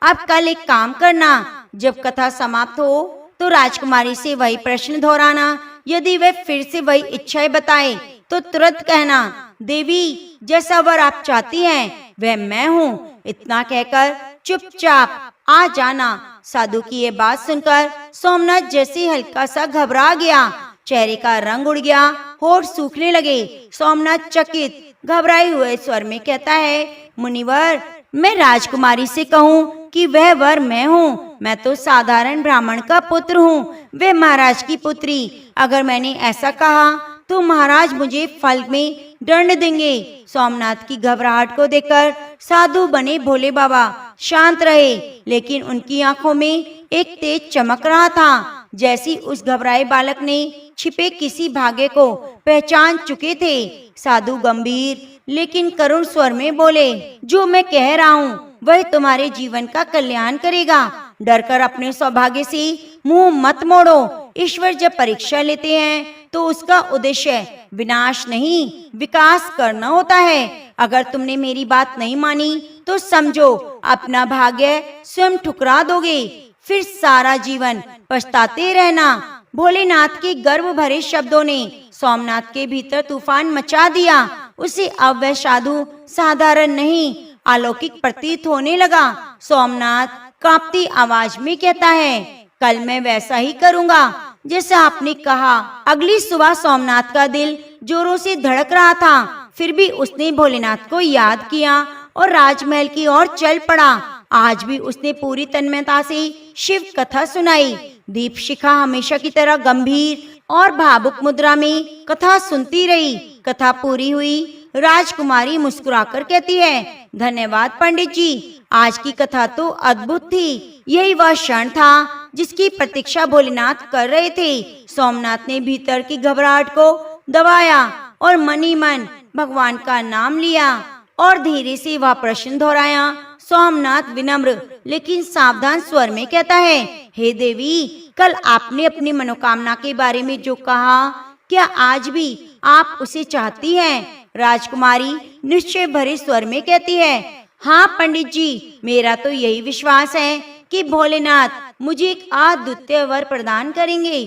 अब कल एक काम करना, जब कथा समाप्त हो तो राजकुमारी से वही प्रश्न दोहराना। यदि वह फिर से वही इच्छाएं बताए तो तुरंत कहना, देवी, जैसा वर आप चाहती हैं वह मैं हूँ। इतना कहकर चुपचाप आ जाना। साधु की ये बात सुनकर सोमनाथ जैसे हल्का सा घबरा गया। चेहरे का रंग उड़ गया, होठ सूखने लगे। सोमनाथ चकित घबराए हुए स्वर में कहता है, मुनिवर, मैं राजकुमारी से कहूँ कि वह वर मैं हूँ। मैं तो साधारण ब्राह्मण का पुत्र हूँ, वे महाराज की पुत्री। अगर मैंने ऐसा कहा तो महाराज मुझे फल में दंड देंगे। सोमनाथ की घबराहट को देखकर साधु बने भोले बाबा शांत रहे, लेकिन उनकी आंखों में एक तेज चमक रहा था, जैसी उस घबराए बालक ने छिपे किसी भाग्य को पहचान चुके थे। साधु गंभीर लेकिन करुण स्वर में बोले, जो मैं कह रहा हूँ वह तुम्हारे जीवन का कल्याण करेगा। डरकर अपने सौभाग्य से मुंह मत मोड़ो। ईश्वर जब परीक्षा लेते हैं तो उसका उद्देश्य विनाश नहीं, विकास करना होता है। अगर तुमने मेरी बात नहीं मानी तो समझो अपना भाग्य स्वयं ठुकरा दोगे, फिर सारा जीवन पछताते रहना। भोलेनाथ के गर्व भरे शब्दों ने सोमनाथ के भीतर तूफान मचा दिया। उसे अब वह साधु साधारण नहीं, अलौकिक प्रतीत होने लगा। सोमनाथ कांपती आवाज में कहता है, कल मैं वैसा ही करूँगा जैसा आपने कहा। अगली सुबह सोमनाथ का दिल जोरों से धड़क रहा था, फिर भी उसने भोलेनाथ को याद किया और राजमहल की ओर चल पड़ा। आज भी उसने पूरी तन्मयता से शिव कथा सुनाई। दीपशिखा हमेशा की तरह गंभीर और भावुक मुद्रा में कथा सुनती रही। कथा पूरी हुई। राजकुमारी मुस्कुराकर कहती है, धन्यवाद पंडित जी, आज की कथा तो अद्भुत थी। यही वह क्षण था जिसकी प्रतीक्षा भोलेनाथ कर रहे थे। सोमनाथ ने भीतर की घबराहट को दबाया और मन ही मन भगवान का नाम लिया और धीरे से वह प्रश्न दोहराया। सोमनाथ विनम्र लेकिन सावधान स्वर में कहता है, हे देवी, कल आपने अपनी मनोकामना के बारे में जो कहा, क्या आज भी आप उसे चाहती हैं? राजकुमारी निश्चय भरे स्वर में कहती है, हाँ पंडित जी, मेरा तो यही विश्वास है कि भोलेनाथ मुझे एक अद्वितीय वर प्रदान करेंगे।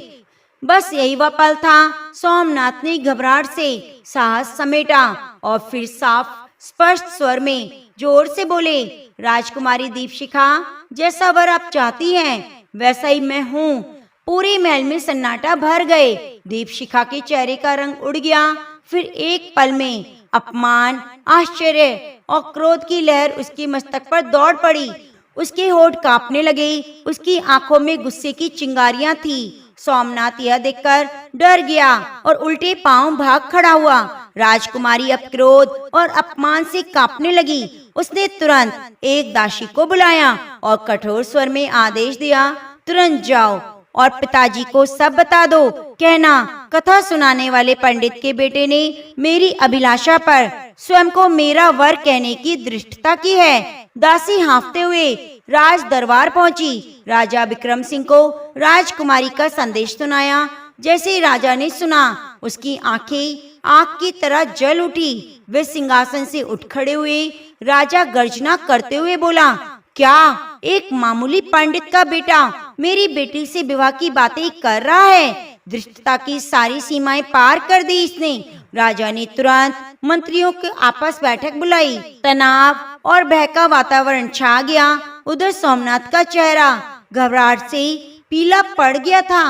बस यही वह पल था। सोमनाथ ने घबराहट से साहस समेटा और फिर साफ स्पष्ट स्वर में जोर से बोले, राजकुमारी दीपशिखा, जैसा वर आप चाहती हैं वैसा ही मैं हूँ। पूरे महल में सन्नाटा भर गए। दीपशिखा के चेहरे का रंग उड़ गया। फिर एक पल में अपमान, आश्चर्य और क्रोध की लहर उसके मस्तक पर दौड़ पड़ी। उसके होठ कांपने लगे, उसकी आंखों में गुस्से की चिंगारियां थी। सोमनाथ यह देखकर डर गया और उल्टे पांव भाग खड़ा हुआ। राजकुमारी अब क्रोध और अपमान से कांपने लगी। उसने तुरंत एक दासी को बुलाया और कठोर स्वर में आदेश दिया, तुरंत जाओ और पिताजी को सब बता दो। कहना, कथा सुनाने वाले पंडित के बेटे ने मेरी अभिलाषा पर स्वयं को मेरा वर कहने की धृष्टता की है। दासी हाँफते हुए राज दरबार पहुंची। राजा विक्रम सिंह को राजकुमारी का संदेश सुनाया। जैसे ही राजा ने सुना, उसकी आंखें आग की तरह जल उठी। वे सिंहासन से उठ खड़े हुए। राजा गर्जना करते हुए बोला, क्या एक मामूली पंडित का बेटा मेरी बेटी से विवाह की बातें कर रहा है? धृष्टता की सारी सीमाएं पार कर दी इसने। राजा ने तुरंत मंत्रियों की आपस बैठक बुलाई। तनाव और भय का वातावरण छा गया। उधर सोमनाथ का चेहरा घबराहट से पीला पड़ गया था।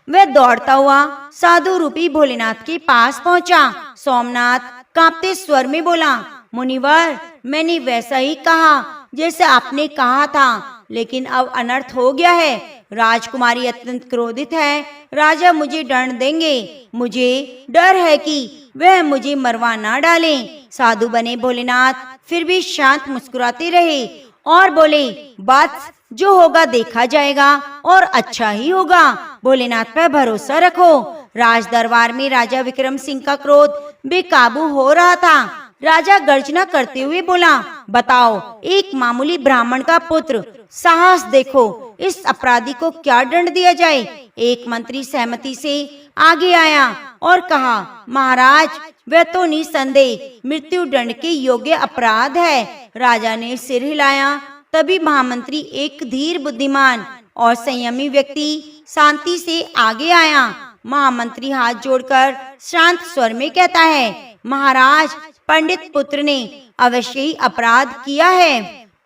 वह दौड़ता हुआ साधु रूपी भोलेनाथ के पास पहुंचा। सोमनाथ कांपते स्वर में बोला, मुनिवर, मैंने वैसा ही कहा जैसे आपने कहा था, लेकिन अब अनर्थ हो गया है। राजकुमारी अत्यंत क्रोधित है। राजा मुझे दंड देंगे। मुझे डर है कि वह मुझे मरवा ना डालें। साधु बने भोलेनाथ फिर भी शांत मुस्कुराते रहे और बोले, बात जो होगा देखा जाएगा और अच्छा ही होगा। भोलेनाथ पर भरोसा रखो। राज दरबार में राजा विक्रम सिंह का क्रोध बेकाबू हो रहा था। राजा गर्जना करते हुए बोला, बताओ, एक मामूली ब्राह्मण का पुत्र, साहस देखो, इस अपराधी को क्या दंड दिया जाए? एक मंत्री सहमति से आगे आया और कहा, महाराज, वह तो निसंदेह मृत्यु दंड के योग्य अपराध है। राजा ने सिर हिलाया। तभी महामंत्री, एक धीर, बुद्धिमान और संयमी व्यक्ति, शांति से आगे आया। महामंत्री हाथ जोड़कर शांत स्वर में कहता है, महाराज, पंडित पुत्र ने अवश्य ही अपराध किया है,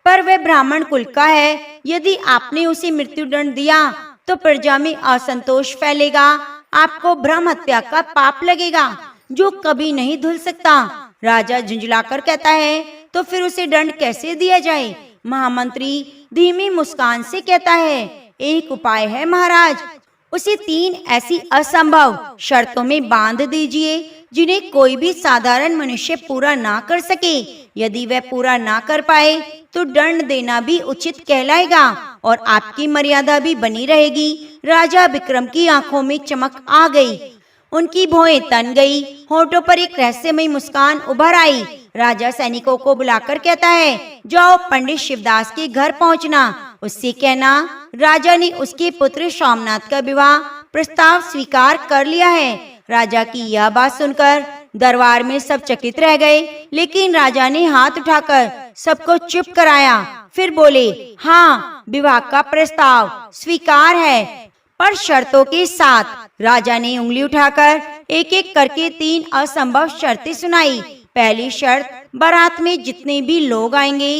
पर वह ब्राह्मण कुल का है। यदि आपने उसे मृत्यु दंड दिया तो प्रजा में असंतोष फैलेगा। आपको ब्रह्म हत्या का पाप लगेगा, जो कभी नहीं धुल सकता। राजा झुंझलाकर कहता है, तो फिर उसे दंड कैसे दिया जाए? महामंत्री धीमी मुस्कान से कहता है, एक उपाय है महाराज, उसे 3 ऐसी असंभव शर्तों में बांध दीजिए जिन्हें कोई भी साधारण मनुष्य पूरा ना कर सके। यदि वह पूरा ना कर पाए तो दंड देना भी उचित कहलाएगा और आपकी मर्यादा भी बनी रहेगी। राजा विक्रम की आंखों में चमक आ गई। उनकी भौहें तन गई। होठों पर एक रहस्यमयी मुस्कान उभर आई। राजा सैनिकों को बुलाकर कहता है, जाओ पंडित शिवदास के घर पहुंचना। उससे कहना, राजा ने उसके पुत्र सोमनाथ का विवाह प्रस्ताव स्वीकार कर लिया है। राजा की यह बात सुनकर दरबार में सब चकित रह गए, लेकिन राजा ने हाथ उठाकर सबको चुप कराया। फिर बोले, हाँ, विवाह का प्रस्ताव स्वीकार है, पर शर्तों के साथ। राजा ने उंगली उठाकर एक एक करके 3 असंभव शर्तें सुनाई। पहली शर्त, बारात में जितने भी लोग आएंगे,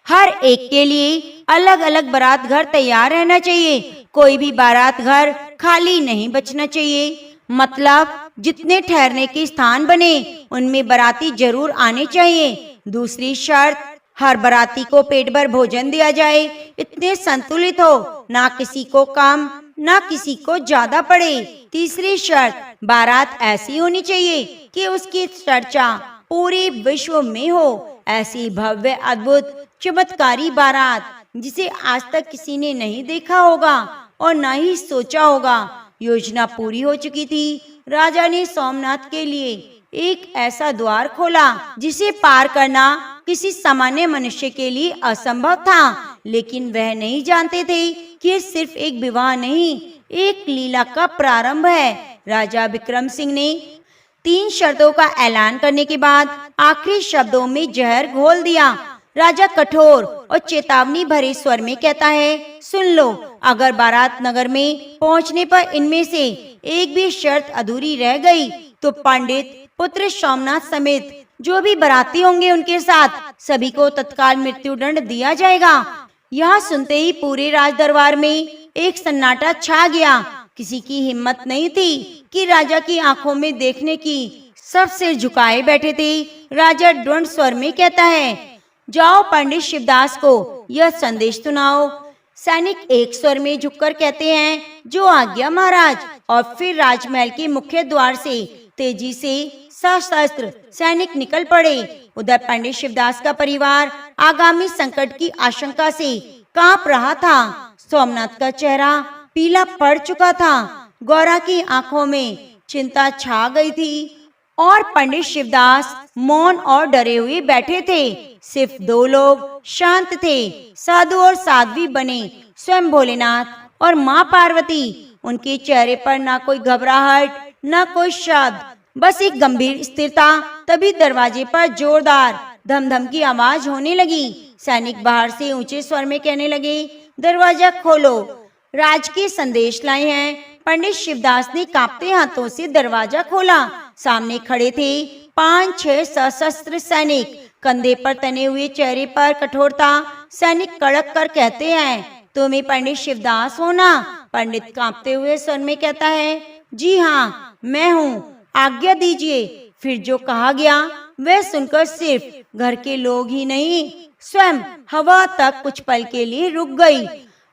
हर एक के लिए अलग अलग बारात घर तैयार रहना चाहिए। कोई भी बारात घर खाली नहीं बचना चाहिए। मतलब जितने ठहरने के स्थान बने, उनमें बाराती जरूर आने चाहिए। दूसरी शर्त, हर बाराती को पेट भर भोजन दिया जाए। इतने संतुलित हो, ना किसी को कम ना किसी को ज्यादा पड़े। तीसरी शर्त, बारात ऐसी होनी चाहिए कि उसकी चर्चा पूरे विश्व में हो। ऐसी भव्य, अद्भुत, चमत्कारी बारात जिसे आज तक किसी ने नहीं देखा होगा और न ही सोचा होगा। योजना पूरी हो चुकी थी। राजा ने सोमनाथ के लिए एक ऐसा द्वार खोला जिसे पार करना किसी सामान्य मनुष्य के लिए असंभव था। लेकिन वह नहीं जानते थे कि ये सिर्फ एक विवाह नहीं, एक लीला का प्रारंभ है। राजा विक्रम सिंह ने 3 शर्तों का ऐलान करने के बाद आखिरी शब्दों में जहर घोल दिया। राजा कठोर और चेतावनी भरे स्वर में कहता है, सुन लो, अगर बारात नगर में पहुंचने पर इनमें से एक भी शर्त अधूरी रह गई तो पंडित पुत्र सोमनाथ समेत जो भी बाराती होंगे उनके साथ सभी को तत्काल मृत्यु दंड दिया जाएगा। यह सुनते ही पूरे राज दरबार में एक सन्नाटा छा गया। किसी की हिम्मत नहीं थी कि राजा की आंखों में देखने की। सब सिर झुकाए बैठे थे। राजा द्वंद स्वर में कहता है, जाओ पंडित शिवदास को यह संदेश सुनाओ। सैनिक एक स्वर में झुककर कहते हैं, जो आज्ञा महाराज। और फिर राजमहल के मुख्य द्वार से तेजी से सशस्त्र सैनिक निकल पड़े। उधर पंडित शिवदास का परिवार आगामी संकट की आशंका से कांप रहा था। सोमनाथ का चेहरा पीला पड़ चुका था। गौरा की आंखों में चिंता छा गई थी और पंडित शिवदास मौन और डरे हुए बैठे थे। सिर्फ दो लोग शांत थे, साधु और साध्वी बने स्वयं भोलेनाथ और माँ पार्वती। उनके चेहरे पर ना कोई घबराहट, ना कोई शब्द, बस एक गंभीर स्थिरता। तभी दरवाजे पर जोरदार धम धम की आवाज होने लगी। सैनिक बाहर से ऊंचे स्वर में कहने लगे, दरवाजा खोलो, राजकीय संदेश लाए हैं। पंडित शिवदास ने कांपते हाथों से दरवाजा खोला। सामने खड़े थे 5-6 सशस्त्र सैनिक, कंधे पर तने हुए, चेहरे पर कठोरता। सैनिक कड़क कर कहते हैं, तुम्हें पंडित शिवदास हो ना? पंडित कांपते हुए स्वर में कहता है, जी हाँ मैं हूँ, आज्ञा दीजिए। फिर जो कहा गया वह सुनकर सिर्फ घर के लोग ही नहीं, स्वयं हवा तक कुछ पल के लिए रुक गई।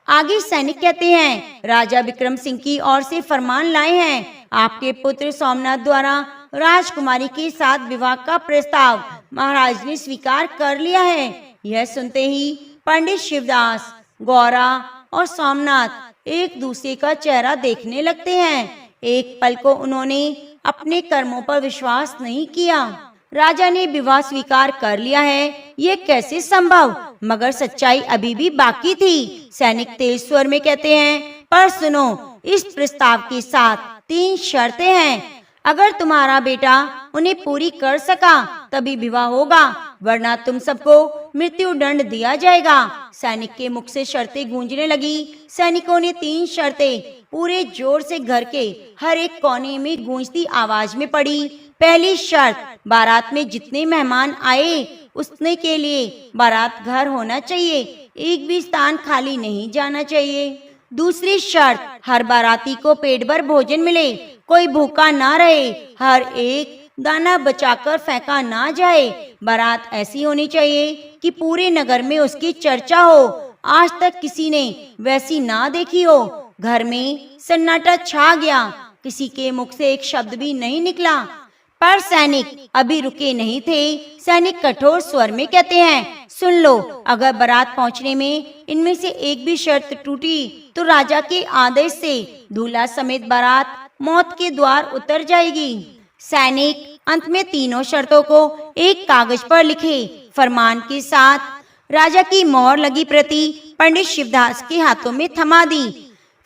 आगे सैनिक कहते हैं, राजा विक्रम सिंह की ओर से फरमान लाए हैं। आपके पुत्र सोमनाथ द्वारा राजकुमारी के साथ विवाह का प्रस्ताव महाराज ने स्वीकार कर लिया है। यह सुनते ही पंडित शिवदास, गौरा और सोमनाथ एक दूसरे का चेहरा देखने लगते हैं। एक पल को उन्होंने अपने कर्मों पर विश्वास नहीं किया। राजा ने विवाह स्वीकार कर लिया है, ये कैसे संभव? मगर सच्चाई अभी भी बाकी थी। सैनिक तेज स्वर में कहते हैं, पर सुनो, इस प्रस्ताव के साथ 3 शर्तें हैं। अगर तुम्हारा बेटा उन्हें पूरी कर सका तभी विवाह होगा, वरना तुम सबको मृत्यु दंड दिया जाएगा। सैनिक के मुख से शर्तें गूंजने लगी। सैनिकों ने 3 शर्तें पूरे जोर से घर के हर एक कोने में गूंजती आवाज में पढ़ी। पहली शर्त, बारात में जितने मेहमान आए उतने के लिए बारात घर होना चाहिए, एक भी स्थान खाली नहीं जाना चाहिए। दूसरी शर्त, हर बाराती को पेट भर भोजन मिले, कोई भूखा ना रहे, हर एक दाना बचाकर फेंका ना जाए। बारात ऐसी होनी चाहिए कि पूरे नगर में उसकी चर्चा हो, आज तक किसी ने वैसी ना देखी हो। घर में सन्नाटा छा गया, किसी के मुख से एक शब्द भी नहीं निकला। पर सैनिक अभी रुके नहीं थे। सैनिक कठोर स्वर में कहते हैं, सुन लो, अगर बारात पहुंचने में इनमें से एक भी शर्त टूटी तो राजा के आदेश से दूल्हा समेत बारात मौत के द्वार उतर जाएगी। सैनिक अंत में तीनों शर्तों को एक कागज पर लिखे। फरमान के साथ राजा की मोहर लगी प्रति पंडित शिवदास के हाथों में थमा दी।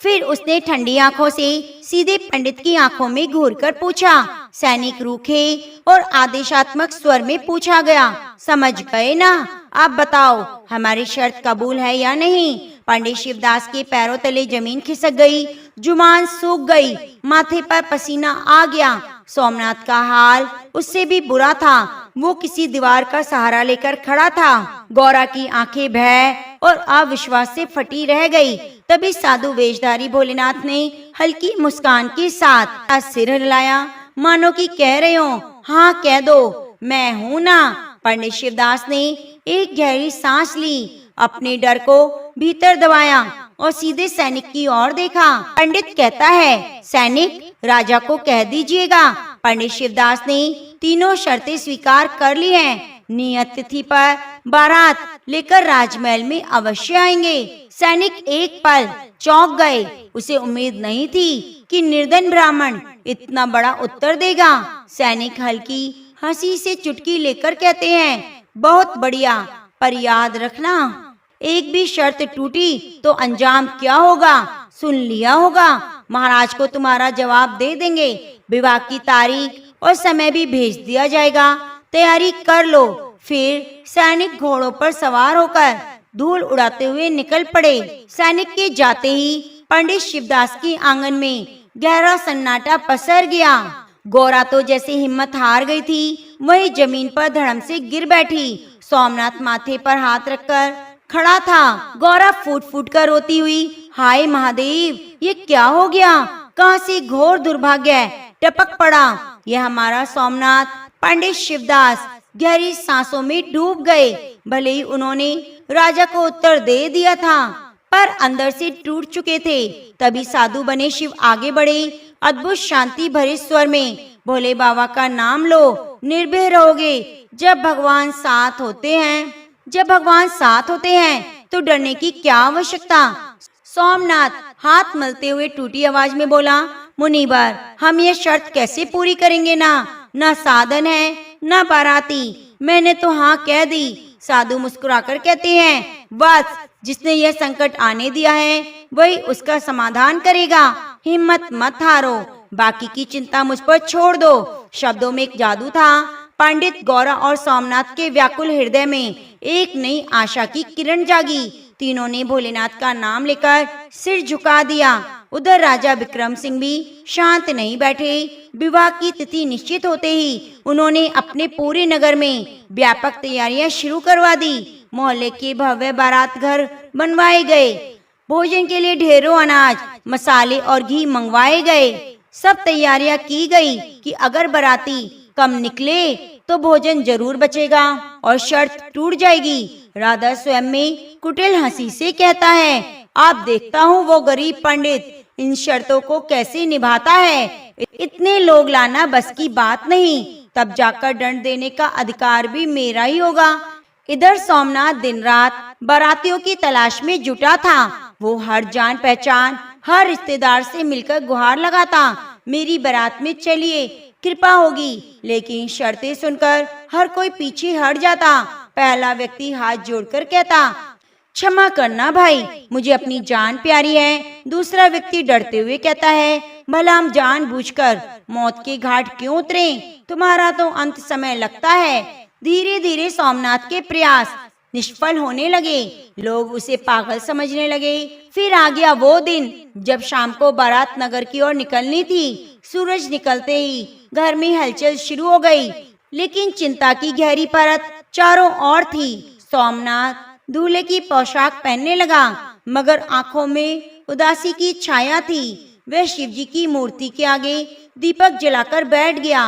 फिर उसने ठंडी आंखों से सीधे पंडित की आंखों में घूरकर पूछा। सैनिक रूखे और आदेशात्मक स्वर में पूछा गया, समझ गए ना? आप बताओ, हमारी शर्त कबूल है या नहीं? पंडित शिवदास के पैरों तले जमीन खिसक गई, जुबान सूख गई, माथे पर पसीना आ गया। सोमनाथ का हाल उससे भी बुरा था। वो किसी दीवार का सहारा लेकर खड़ा था। गौरा की आंखें भय और अविश्वास से फटी रह गई। तभी साधु वेशधारी भोलेनाथ ने हल्की मुस्कान के साथ सिर हिलाया, मानो कि कह रहे हो, हाँ कह दो, मैं हूँ ना। पंडित शिवदास ने एक गहरी सांस ली, अपने डर को भीतर दबाया और सीधे सैनिक की ओर देखा। पंडित कहता है, सैनिक राजा को कह दीजिएगा पंडित शिवदास ने तीनों शर्तें स्वीकार कर ली हैं। नियत तिथि पर बारात लेकर राजमहल में अवश्य आएंगे। सैनिक एक पल चौंक गए। उसे उम्मीद नहीं थी कि निर्धन ब्राह्मण इतना बड़ा उत्तर देगा। सैनिक हल्की हंसी से चुटकी लेकर कहते हैं, बहुत बढ़िया, पर याद रखना, एक भी शर्त टूटी तो अंजाम क्या होगा सुन लिया होगा। महाराज को तुम्हारा जवाब दे देंगे। विवाह की तारीख और समय भी भेज दिया जाएगा। तैयारी कर लो। फिर सैनिक घोड़ों पर सवार होकर धूल उड़ाते हुए निकल पड़े। सैनिक के जाते ही पंडित शिवदास के आंगन में गहरा सन्नाटा पसर गया। गौरा तो जैसे हिम्मत हार गई थी, वही जमीन पर धड़म से गिर बैठी। सोमनाथ माथे पर हाथ रखकर खड़ा था। गौरा फूट फूट कर रोती हुई, हाय महादेव, ये क्या हो गया? कहां से घोर दुर्भाग्य टपक पड़ा। यह हमारा सोमनाथ। पंडित शिवदास गहरी सांसों में डूब गए। भले ही उन्होंने राजा को उत्तर दे दिया था, पर अंदर से टूट चुके थे। तभी साधु बने शिव आगे बढ़े। अद्भुत शांति भरे स्वर में, भोले बाबा का नाम लो, निर्भय रहोगे। जब भगवान साथ होते हैं तो डरने की क्या आवश्यकता। सोमनाथ हाथ मलते हुए टूटी आवाज में बोला, मुनिवर, हम ये शर्त कैसे पूरी करेंगे? ना साधन है, ना बाराती। मैंने तो हाँ कह दी। साधु मुस्कुराकर कहते हैं, बस जिसने यह संकट आने दिया है वही उसका समाधान करेगा। हिम्मत मत हारो, बाकी की चिंता मुझ पर छोड़ दो। शब्दों में एक जादू था। पंडित गौरा और सोमनाथ के व्याकुल हृदय में एक नई आशा की किरण जागी। तीनों ने भोलेनाथ का नाम लेकर सिर झुका दिया। उधर राजा विक्रम सिंह भी शांत नहीं बैठे। विवाह की तिथि निश्चित होते ही उन्होंने अपने पूरे नगर में व्यापक तैयारियां शुरू करवा दी। मोहल्ले के भव्य बारात घर बनवाए गए। भोजन के लिए ढेरों अनाज, मसाले और घी मंगवाए गए। सब तैयारियां की गई कि अगर बाराती कम निकले तो भोजन जरूर बचेगा और शर्त टूट जाएगी। राधा स्वयं में कुटिल हंसी से कहता है, आप देखता हूँ वो गरीब पंडित इन शर्तों को कैसे निभाता है। इतने लोग लाना बस की बात नहीं, तब जाकर दंड देने का अधिकार भी मेरा ही होगा। इधर सोमनाथ दिन रात बारातियों की तलाश में जुटा था। वो हर जान पहचान, हर रिश्तेदार से मिलकर गुहार लगाता, मेरी बारात में चलिए, कृपा होगी। लेकिन शर्तें सुनकर हर कोई पीछे हट जाता। पहला व्यक्ति हाथ जोड़कर कहता, क्षमा करना भाई, मुझे अपनी जान प्यारी है। दूसरा व्यक्ति डरते हुए कहता है, भला हम जानबूझकर मौत के घाट क्यों उतरें? तुम्हारा तो अंत समय लगता है। धीरे धीरे सोमनाथ के प्रयास निष्फल होने लगे। लोग उसे पागल समझने लगे। फिर आ गया वो दिन जब शाम को बारात नगर की ओर निकलनी थी। सूरज निकलते ही घर में हलचल शुरू हो गई, लेकिन चिंता की गहरी परत चारों ओर थी। सोमनाथ दूल्हे की पोशाक पहनने लगा, मगर आंखों में उदासी की छाया थी। वह शिवजी की मूर्ति के आगे दीपक जलाकर बैठ गया।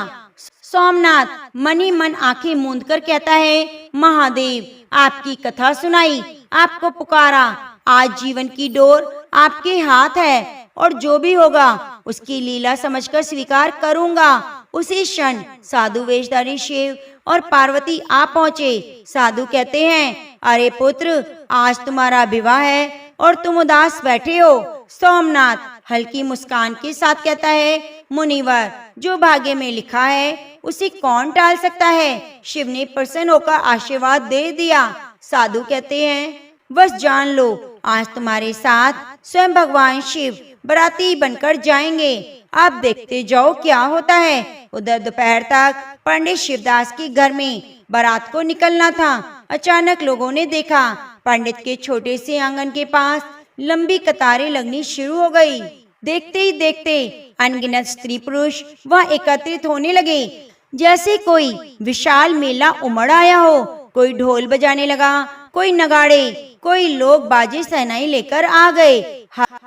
सोमनाथ मन ही मन आंखें मूंद कर कहता है, महादेव, आपकी कथा सुनाई, आपको पुकारा। आज जीवन की डोर आपके हाथ है और जो भी होगा उसकी लीला समझकर स्वीकार करूंगा। उसी क्षण साधु वेशधारी शिव और पार्वती आ पहुँचे। साधु कहते हैं, अरे पुत्र, आज तुम्हारा विवाह है और तुम उदास बैठे हो। सोमनाथ हल्की मुस्कान के साथ कहता है, मुनिवर, जो भाग्य में लिखा है उसे कौन टाल सकता है। शिव ने प्रसन्न होकर आशीर्वाद दे दिया। साधु कहते हैं, बस जान लो, आज तुम्हारे साथ स्वयं भगवान शिव बाराती बनकर जाएंगे। आप देखते जाओ क्या होता है। उधर दोपहर तक पंडित शिवदास के घर में बारात को निकलना था। अचानक लोगों ने देखा, पंडित के छोटे से आंगन के पास लंबी कतारें लगनी शुरू हो गई। देखते ही देखते अनगिनत स्त्री पुरुष वहां एकत्रित होने लगे, जैसे कोई विशाल मेला उमड़ आया हो। कोई ढोल बजाने लगा, कोई नगाड़े, कोई लोग बाजे सहनाई लेकर आ गए।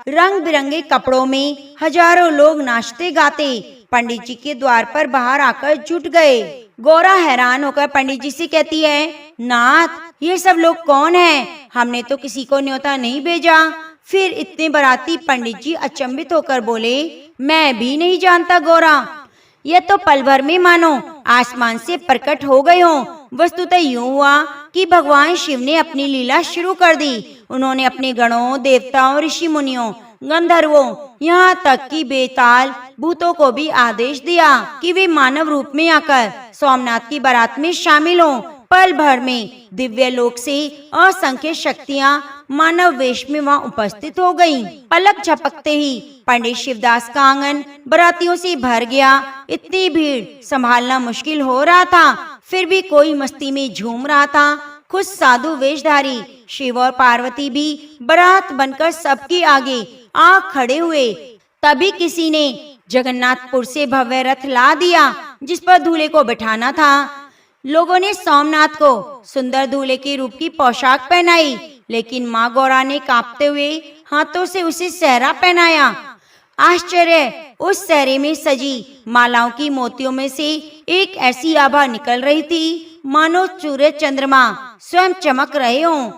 रंग बिरंगे कपड़ों में हजारों लोग नाचते गाते पंडित जी के द्वार पर बाहर आकर जुट गए। गौरा हैरान होकर पंडित जी से कहती है, नाथ, ये सब लोग कौन हैं? हमने तो किसी को न्योता नहीं भेजा। फिर इतने बाराती? पंडित जी अचंभित होकर बोले, मैं भी नहीं जानता गौरा, यह तो पल भर में मानो आसमान से प्रकट हो गए हों। वस्तुतः यूं हुआ कि भगवान शिव ने अपनी लीला शुरू कर दी। उन्होंने अपने गणों, देवताओं, ऋषि मुनियों, गंधर्वों, यहाँ तक कि बेताल भूतों को भी आदेश दिया कि वे मानव रूप में आकर सोमनाथ की बारात में शामिल हों। पल भर में दिव्य लोक से असंख्य शक्तियाँ मानव वेश में वहाँ उपस्थित हो गयीं। पलक झपकते ही पंडित शिवदास का आंगन बारातियों से भर गया। इतनी भीड़ संभालना मुश्किल हो रहा था, फिर भी कोई मस्ती में झूम रहा था। खुद साधु वेशधारी शिव और पार्वती भी बारात बनकर सबके आगे आ खड़े हुए। तभी किसी ने जगन्नाथपुर से भव्य रथ ला दिया, जिस पर दूल्हे को बिठाना था। लोगों ने सोमनाथ को सुंदर दूल्हे के रूप की पोशाक पहनाई, लेकिन माँ गौरा ने कांपते हुए हाथों से उसे सेहरा पहनाया। आश्चर्य! उस सहरे में सजी मालाओं की मोतियों में से एक ऐसी आभा निकल रही थी मानो सूरज चंद्रमा स्वयं चमक रहे हों।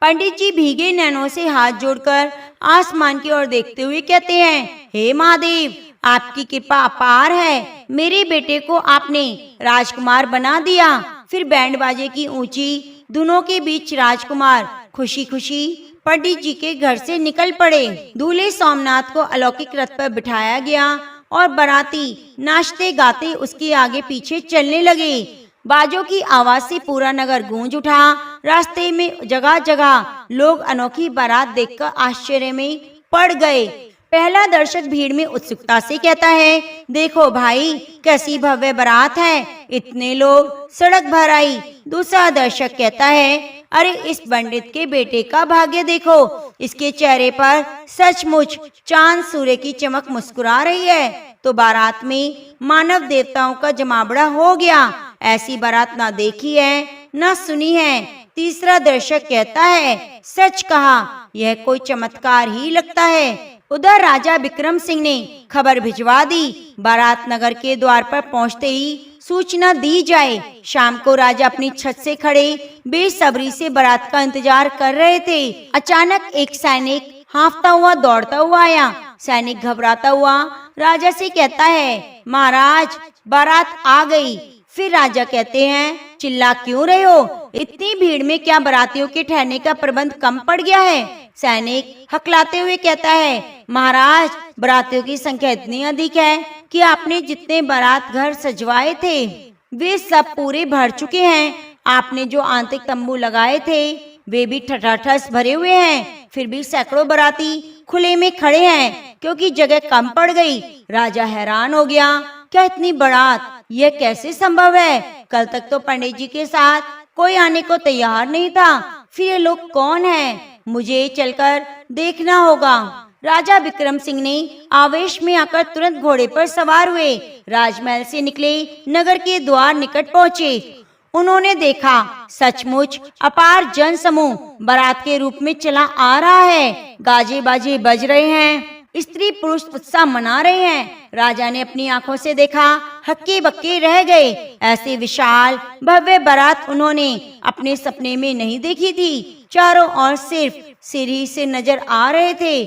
पंडित जी भीगे नैनों से हाथ जोड़कर आसमान की ओर देखते हुए कहते हैं, हे महादेव, आपकी कृपा अपार है। मेरे बेटे को आपने राजकुमार बना दिया। फिर बैंड बाजे की ऊंची धुनों के बीच राजकुमार खुशी खुशी पंडित जी के घर से निकल पड़े। दूल्हे सोमनाथ को अलौकिक रथ पर बिठाया गया और बाराती नाचते गाते उसके आगे पीछे चलने लगे। बाजों की आवाज से पूरा नगर गूंज उठा। रास्ते में जगह जगह लोग अनोखी बारात देखकर आश्चर्य में पड़ गए। पहला दर्शक भीड़ में उत्सुकता से कहता है, देखो भाई, कैसी भव्य बारात है, इतने लोग, सड़क भर आई। दूसरा दर्शक कहता है, अरे इस पंडित के बेटे का भाग्य देखो, इसके चेहरे पर सचमुच चांद सूर्य की चमक मुस्कुरा रही है। तो बारात में मानव देवताओं का जमावड़ा हो गया। ऐसी बारात ना देखी है ना सुनी है। तीसरा दर्शक कहता है, सच कहा, यह कोई चमत्कार ही लगता है। उधर राजा विक्रम सिंह ने खबर भिजवा दी, बारात नगर के द्वार पर पहुंचते ही सूचना दी जाए। शाम को राजा अपनी छत से खड़े बेसब्री से बारात का इंतजार कर रहे थे। अचानक एक सैनिक हांफता हुआ दौड़ता हुआ आया। सैनिक घबराता हुआ राजा से कहता है, महाराज, बारात आ गई। फिर राजा कहते हैं, चिल्ला क्यों रहे हो? इतनी भीड़ में क्या बारातियों के ठहरने का प्रबंध कम पड़ गया है? सैनिक हकलाते हुए कहता है, महाराज, बारातियों की संख्या इतनी अधिक है कि आपने जितने बारात घर सजवाए थे वे सब पूरे भर चुके हैं। आपने जो आंतरिक तंबू लगाए थे वे भी ठठाठस भरे हुए हैं। फिर भी सैकड़ों बाराती खुले में खड़े हैं क्योंकि जगह कम पड़ गई। राजा हैरान हो गया, क्या इतनी बारात? यह कैसे संभव है? कल तक तो पंडित जी के साथ कोई आने को तैयार नहीं था। फिर ये लोग कौन हैं? मुझे चलकर देखना होगा। राजा विक्रम सिंह ने आवेश में आकर तुरंत घोड़े पर सवार हुए। राजमहल से निकले नगर के द्वार निकट पहुँचे। उन्होंने देखा, सचमुच अपार जन समूह बारात के रूप में चला आ रहा है। गाजे बाजे बज रहे हैं, स्त्री पुरुष उत्साह मना रहे हैं। राजा ने अपनी आंखों से देखा, हक्के बक्के रह गए। ऐसे विशाल भव्य बारात उन्होंने अपने सपने में नहीं देखी थी। चारों ओर सिर्फ सिर ही से नजर आ रहे थे।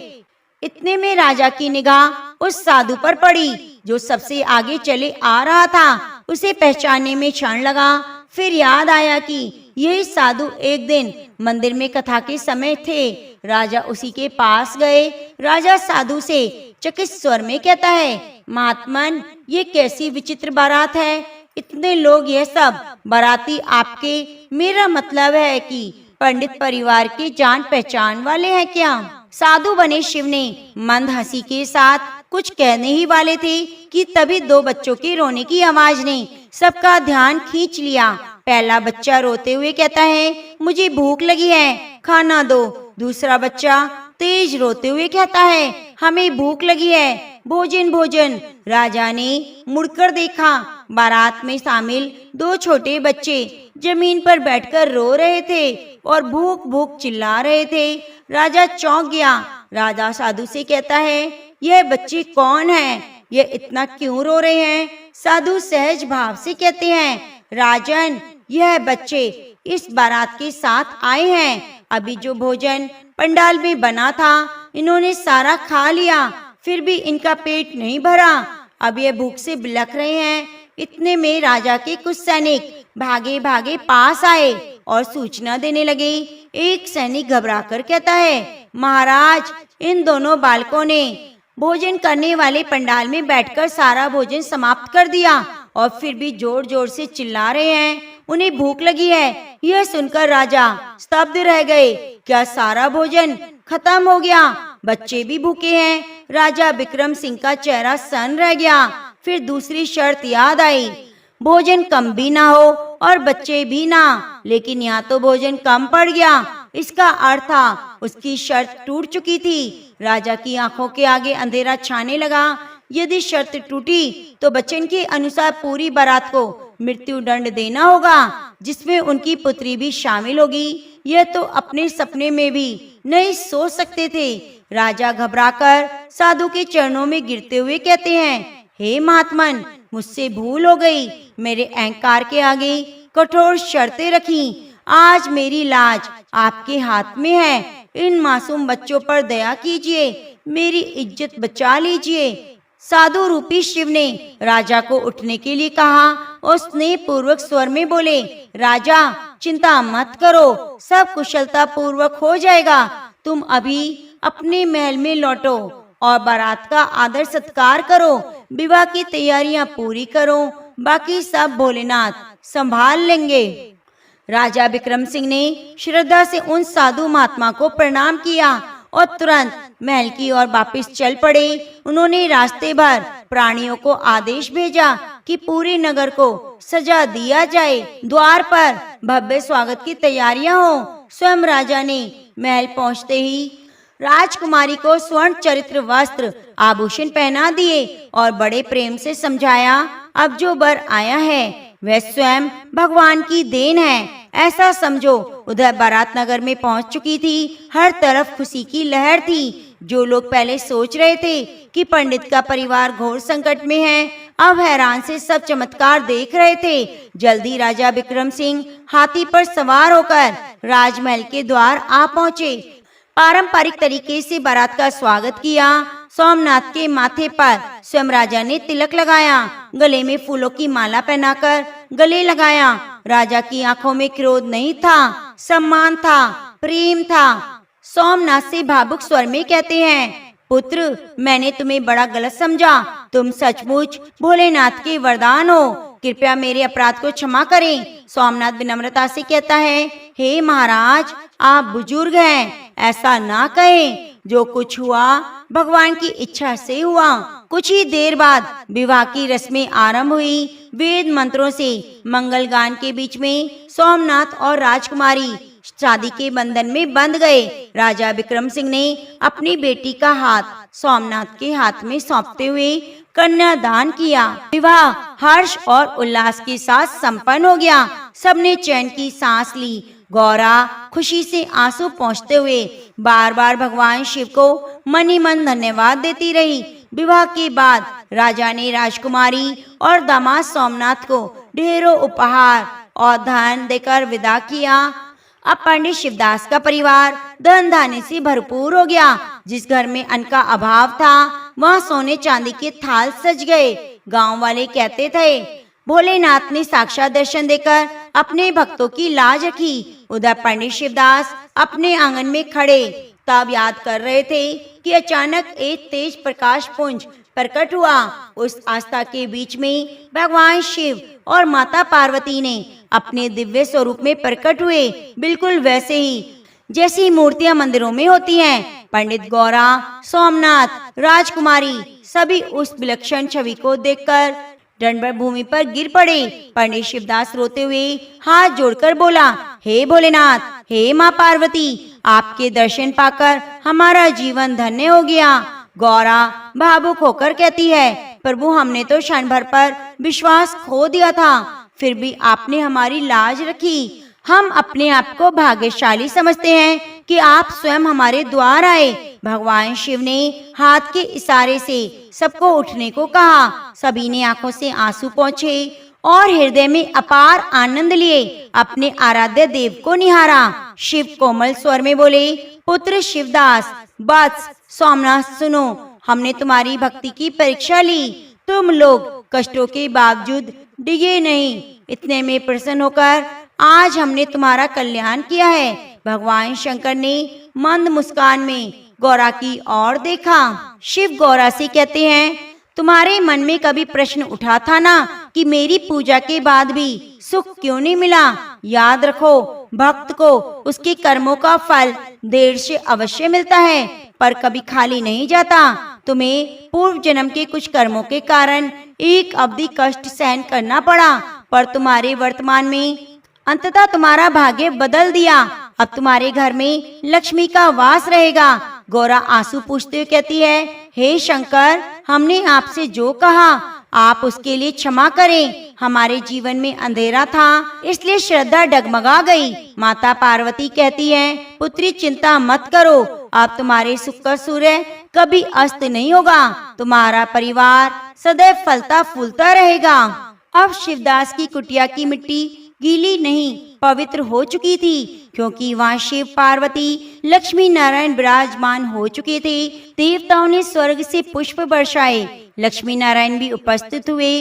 इतने में राजा की निगाह उस साधु पर पड़ी जो सबसे आगे चले आ रहा था। उसे पहचानने में क्षण लगा। फिर याद आया कि यही साधु एक दिन मंदिर में कथा के समय थे। राजा उसी के पास गए। राजा साधु से चकित स्वर में कहता है, महात्मन, ये कैसी विचित्र बारात है, इतने लोग, यह सब बाराती आपके? मेरा मतलब है कि पंडित परिवार के जान पहचान वाले हैं क्या? साधु बने शिव ने मंद हंसी के साथ कुछ कहने ही वाले थे कि तभी दो बच्चों के रोने की आवाज ने सबका ध्यान खींच लिया। पहला बच्चा रोते हुए कहता है, मुझे भूख लगी है, खाना दो। दूसरा बच्चा तेज रोते हुए कहता है, हमें भूख लगी है, भोजन भोजन। राजा ने मुड़कर देखा। बारात में शामिल दो छोटे बच्चे जमीन पर बैठकर रो रहे थे और भूख भूख चिल्ला रहे थे। राजा चौंक गया। राजा साधु से कहता है, यह बच्चे कौन हैं? यह इतना क्यों रो रहे हैं? साधु सहज भाव से कहते हैं, राजन, यह बच्चे इस बारात के साथ आए हैं। अभी जो भोजन पंडाल में बना था इन्होंने सारा खा लिया, फिर भी इनका पेट नहीं भरा। अब ये भूख से बिलख रहे हैं। इतने में राजा के कुछ सैनिक भागे भागे पास आए और सूचना देने लगे। एक सैनिक घबराकर कहता है, महाराज, इन दोनों बालकों ने भोजन करने वाले पंडाल में बैठकर सारा भोजन समाप्त कर दिया और फिर भी जोर जोर से चिल्ला रहे हैं, उन्हें भूख लगी है। यह सुनकर राजा स्तब्ध रह गए। क्या सारा भोजन खत्म हो गया? बच्चे भी भूखे हैं। राजा विक्रम सिंह का चेहरा सन्न रह गया। फिर दूसरी शर्त याद आई, भोजन कम भी ना हो और बच्चे भी ना। लेकिन यहाँ तो भोजन कम पड़ गया। इसका अर्थ था उसकी शर्त टूट चुकी थी। राजा की आंखों के आगे अंधेरा छाने लगा। यदि शर्त टूटी तो वचन के अनुसार पूरी बारात को मृत्यु दंड देना होगा, जिसमें उनकी पुत्री भी शामिल होगी। यह तो अपने सपने में भी नहीं सोच सकते थे राजा घबराकर साधु के चरणों में गिरते हुए कहते हैं, हे महात्मन, मुझसे भूल हो गई। मेरे अहंकार के आगे कठोर शर्तें रखी। आज मेरी लाज आपके हाथ में है। इन मासूम बच्चों पर दया कीजिए, मेरी इज्जत बचा लीजिए। साधु रूपी शिव ने राजा को उठने के लिए कहा और स्नेह पूर्वक स्वर में बोले, राजा चिंता मत करो, सब कुशलता पूर्वक हो जाएगा। तुम अभी अपने महल में लौटो और बारात का आदर सत्कार करो, विवाह की तैयारियां पूरी करो, बाकी सब भोलेनाथ संभाल लेंगे। राजा विक्रम सिंह ने श्रद्धा से उन साधु महात्मा को प्रणाम किया और तुरंत महल की ओर वापस चल पड़े। उन्होंने रास्ते भर प्राणियों को आदेश भेजा कि पूरे नगर को सजा दिया जाए, द्वार पर भव्य स्वागत की तैयारियां हो। स्वयं राजा ने महल पहुंचते ही राजकुमारी को स्वर्ण चरित्र वस्त्र आभूषण पहना दिए और बड़े प्रेम से समझाया, अब जो वर आया है वह स्वयं भगवान की देन है, ऐसा समझो। उधर बारात नगर में पहुंच चुकी थी। हर तरफ खुशी की लहर थी। जो लोग पहले सोच रहे थे कि पंडित का परिवार घोर संकट में है, अब हैरान से सब चमत्कार देख रहे थे। जल्दी राजा विक्रम सिंह हाथी पर सवार होकर राजमहल के द्वार आ पहुंचे। पारंपरिक तरीके से बारात का स्वागत किया। सोमनाथ के माथे पर स्वयं राजा ने तिलक लगाया, गले में फूलों की माला पहनाकर गले लगाया। राजा की आंखों में क्रोध नहीं था, सम्मान था, प्रेम था। सोमनाथ से भावुक स्वर में कहते हैं, पुत्र, मैंने तुम्हें बड़ा गलत समझा। तुम सचमुच भोलेनाथ के वरदान हो, कृपया मेरे अपराध को क्षमा करें। सोमनाथ विनम्रता से कहता है, हे महाराज, आप बुजुर्ग हैं, ऐसा ना कहें। जो कुछ हुआ भगवान की इच्छा से हुआ। कुछ ही देर बाद विवाह की रस्में आरंभ हुई। वेद मंत्रों से मंगल गान के बीच में सोमनाथ और राजकुमारी शादी के बंधन में बंध गए। राजा विक्रम सिंह ने अपनी बेटी का हाथ सोमनाथ के हाथ में सौंपते हुए कन्यादान किया। विवाह हर्ष और उल्लास के साथ संपन्न हो गया। सबने चैन की सांस ली। गौरा खुशी से आंसू पोंछते हुए बार बार भगवान शिव को मन ही मन धन्यवाद देती रही। विवाह के बाद राजा ने राजकुमारी और दामाद सोमनाथ को ढेरों उपहार और धन देकर विदा किया। अब पंडित शिवदास का परिवार धन धान्य से भरपूर हो गया। जिस घर में अन्न का अभाव था, वहाँ सोने चांदी के थाल सज गए। गांव वाले कहते थे, भोलेनाथ ने साक्षात दर्शन देकर अपने भक्तों की लाज रखी। उधर पंडित शिवदास अपने आंगन में खड़े तब याद कर रहे थे कि अचानक एक तेज प्रकाश पुंज प्रकट हुआ। उस आस्था के बीच में भगवान शिव और माता पार्वती ने अपने दिव्य स्वरूप में प्रकट हुए, बिल्कुल वैसे ही जैसी मूर्तियां मंदिरों में होती हैं। पंडित गौरा, सोमनाथ, राजकुमारी सभी उस विलक्षण छवि को देखकर दंडवत भूमि पर गिर पड़े। पंडित शिवदास रोते हुए हाथ जोड़कर बोला, हे भोलेनाथ, हे माँ पार्वती, आपके दर्शन पाकर हमारा जीवन धन्य हो गया। गौरा भावुक होकर कहती है, प्रभु, हमने तो क्षण भर पर विश्वास खो दिया था, फिर भी आपने हमारी लाज रखी। हम अपने आप को भाग्यशाली समझते हैं कि आप स्वयं हमारे द्वार आए। भगवान शिव ने हाथ के इशारे से सबको उठने को कहा। सभी ने आंखों से आंसू पोंछे और हृदय में अपार आनंद लिए अपने आराध्य देव को निहारा। शिव कोमल स्वर में बोले, पुत्र शिवदास, वत्स सोमनाथ, सुनो, हमने तुम्हारी भक्ति की परीक्षा ली। तुम लोग कष्टों के बावजूद डिगे नहीं। इतने में प्रसन्न होकर आज हमने तुम्हारा कल्याण किया है। भगवान शंकर ने मंद मुस्कान में गौरा की ओर देखा। शिव गौरा से कहते हैं, तुम्हारे मन में कभी प्रश्न उठा था ना कि मेरी पूजा के बाद भी सुख क्यों नहीं मिला? याद रखो, भक्त को उसके कर्मों का फल देर से अवश्य मिलता है, पर कभी खाली नहीं जाता। तुम्हें पूर्व जन्म के कुछ कर्मों के कारण एक अवधि कष्ट सहन करना पड़ा, पर तुम्हारे वर्तमान में अंततः तुम्हारा भाग्य बदल दिया। अब तुम्हारे घर में लक्ष्मी का वास रहेगा। गौरा आंसू पूछते हुए कहती है, हे शंकर, हमने आपसे जो कहा आप उसके लिए क्षमा करें। हमारे जीवन में अंधेरा था, इसलिए श्रद्धा डगमगा गई। माता पार्वती कहती है, पुत्री चिंता मत करो, अब तुम्हारे सुख का सूर्य कभी अस्त नहीं होगा। तुम्हारा परिवार सदैव फलता फूलता रहेगा। अब शिवदास की कुटिया की मिट्टी गीली नहीं पवित्र हो चुकी थी, क्योंकि वहाँ शिव पार्वती लक्ष्मी नारायण विराजमान हो चुके थे। देवताओं ने स्वर्ग से पुष्प बरसाए, लक्ष्मी नारायण भी उपस्थित हुए।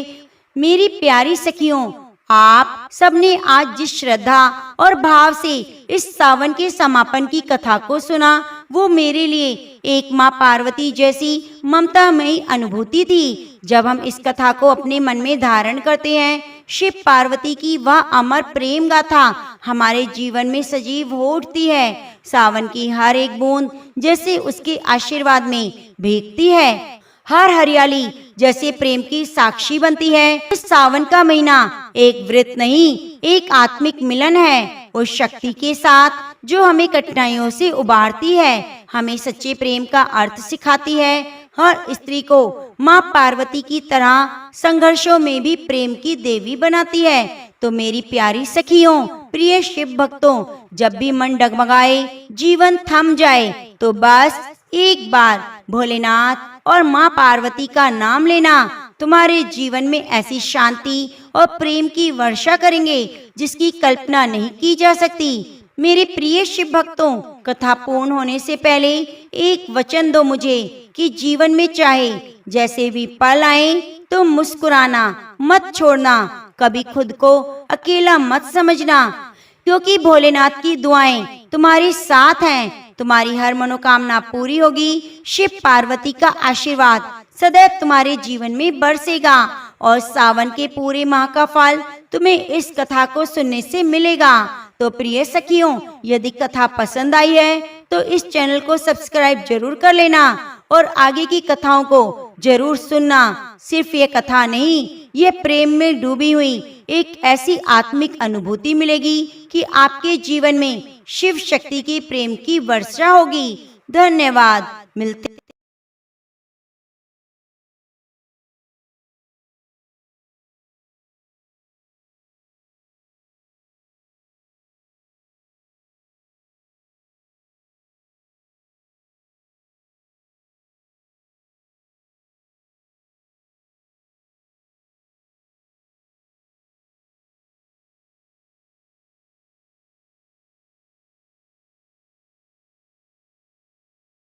मेरी प्यारी सखियों, आप सबने आज जिस श्रद्धा और भाव से इस सावन के समापन की कथा को सुना, वो मेरे लिए एक माँ पार्वती जैसी ममतामयी अनुभूति थी। जब हम इस कथा को अपने मन में धारण करते हैं, शिव पार्वती की वह अमर प्रेम गाथा हमारे जीवन में सजीव हो उठती है। सावन की हर एक बूंद जैसे उसके आशीर्वाद में भीगती है, हर हरियाली जैसे प्रेम की साक्षी बनती है। इस सावन का महीना एक व्रत नहीं, एक आत्मिक मिलन है उस शक्ति के साथ जो हमें कठिनाइयों से उबारती है, हमें सच्चे प्रेम का अर्थ सिखाती है। हर स्त्री को माँ पार्वती की तरह संघर्षों में भी प्रेम की देवी बनाती है। तो मेरी प्यारी सखियों, प्रिय शिव भक्तों, जब भी मन डगमगाए, जीवन थम जाए, तो बस एक बार भोलेनाथ और माँ पार्वती का नाम लेना तुम्हारे जीवन में ऐसी शांति और प्रेम की वर्षा करेंगे जिसकी कल्पना नहीं की जा सकती। मेरे प्रिय शिव भक्तों, कथा पूर्ण होने से पहले एक वचन दो मुझे कि जीवन में चाहे जैसे भी पल आए तो मुस्कुराना मत छोड़ना, कभी खुद को अकेला मत समझना, क्योंकि भोलेनाथ की दुआएं तुम्हारे साथ हैं। तुम्हारी हर मनोकामना पूरी होगी। शिव पार्वती का आशीर्वाद सदैव तुम्हारे जीवन में बरसेगा और सावन के पूरे माह का फल तुम्हें इस कथा को सुनने से मिलेगा। तो प्रिय सखियों, यदि कथा पसंद आई है तो इस चैनल को सब्सक्राइब जरूर कर लेना और आगे की कथाओं को जरूर सुनना। सिर्फ ये कथा नहीं, ये प्रेम में डूबी हुई एक ऐसी आत्मिक अनुभूति मिलेगी कि आपके जीवन में शिव शक्ति की प्रेम की वर्षा होगी। धन्यवाद। मिलते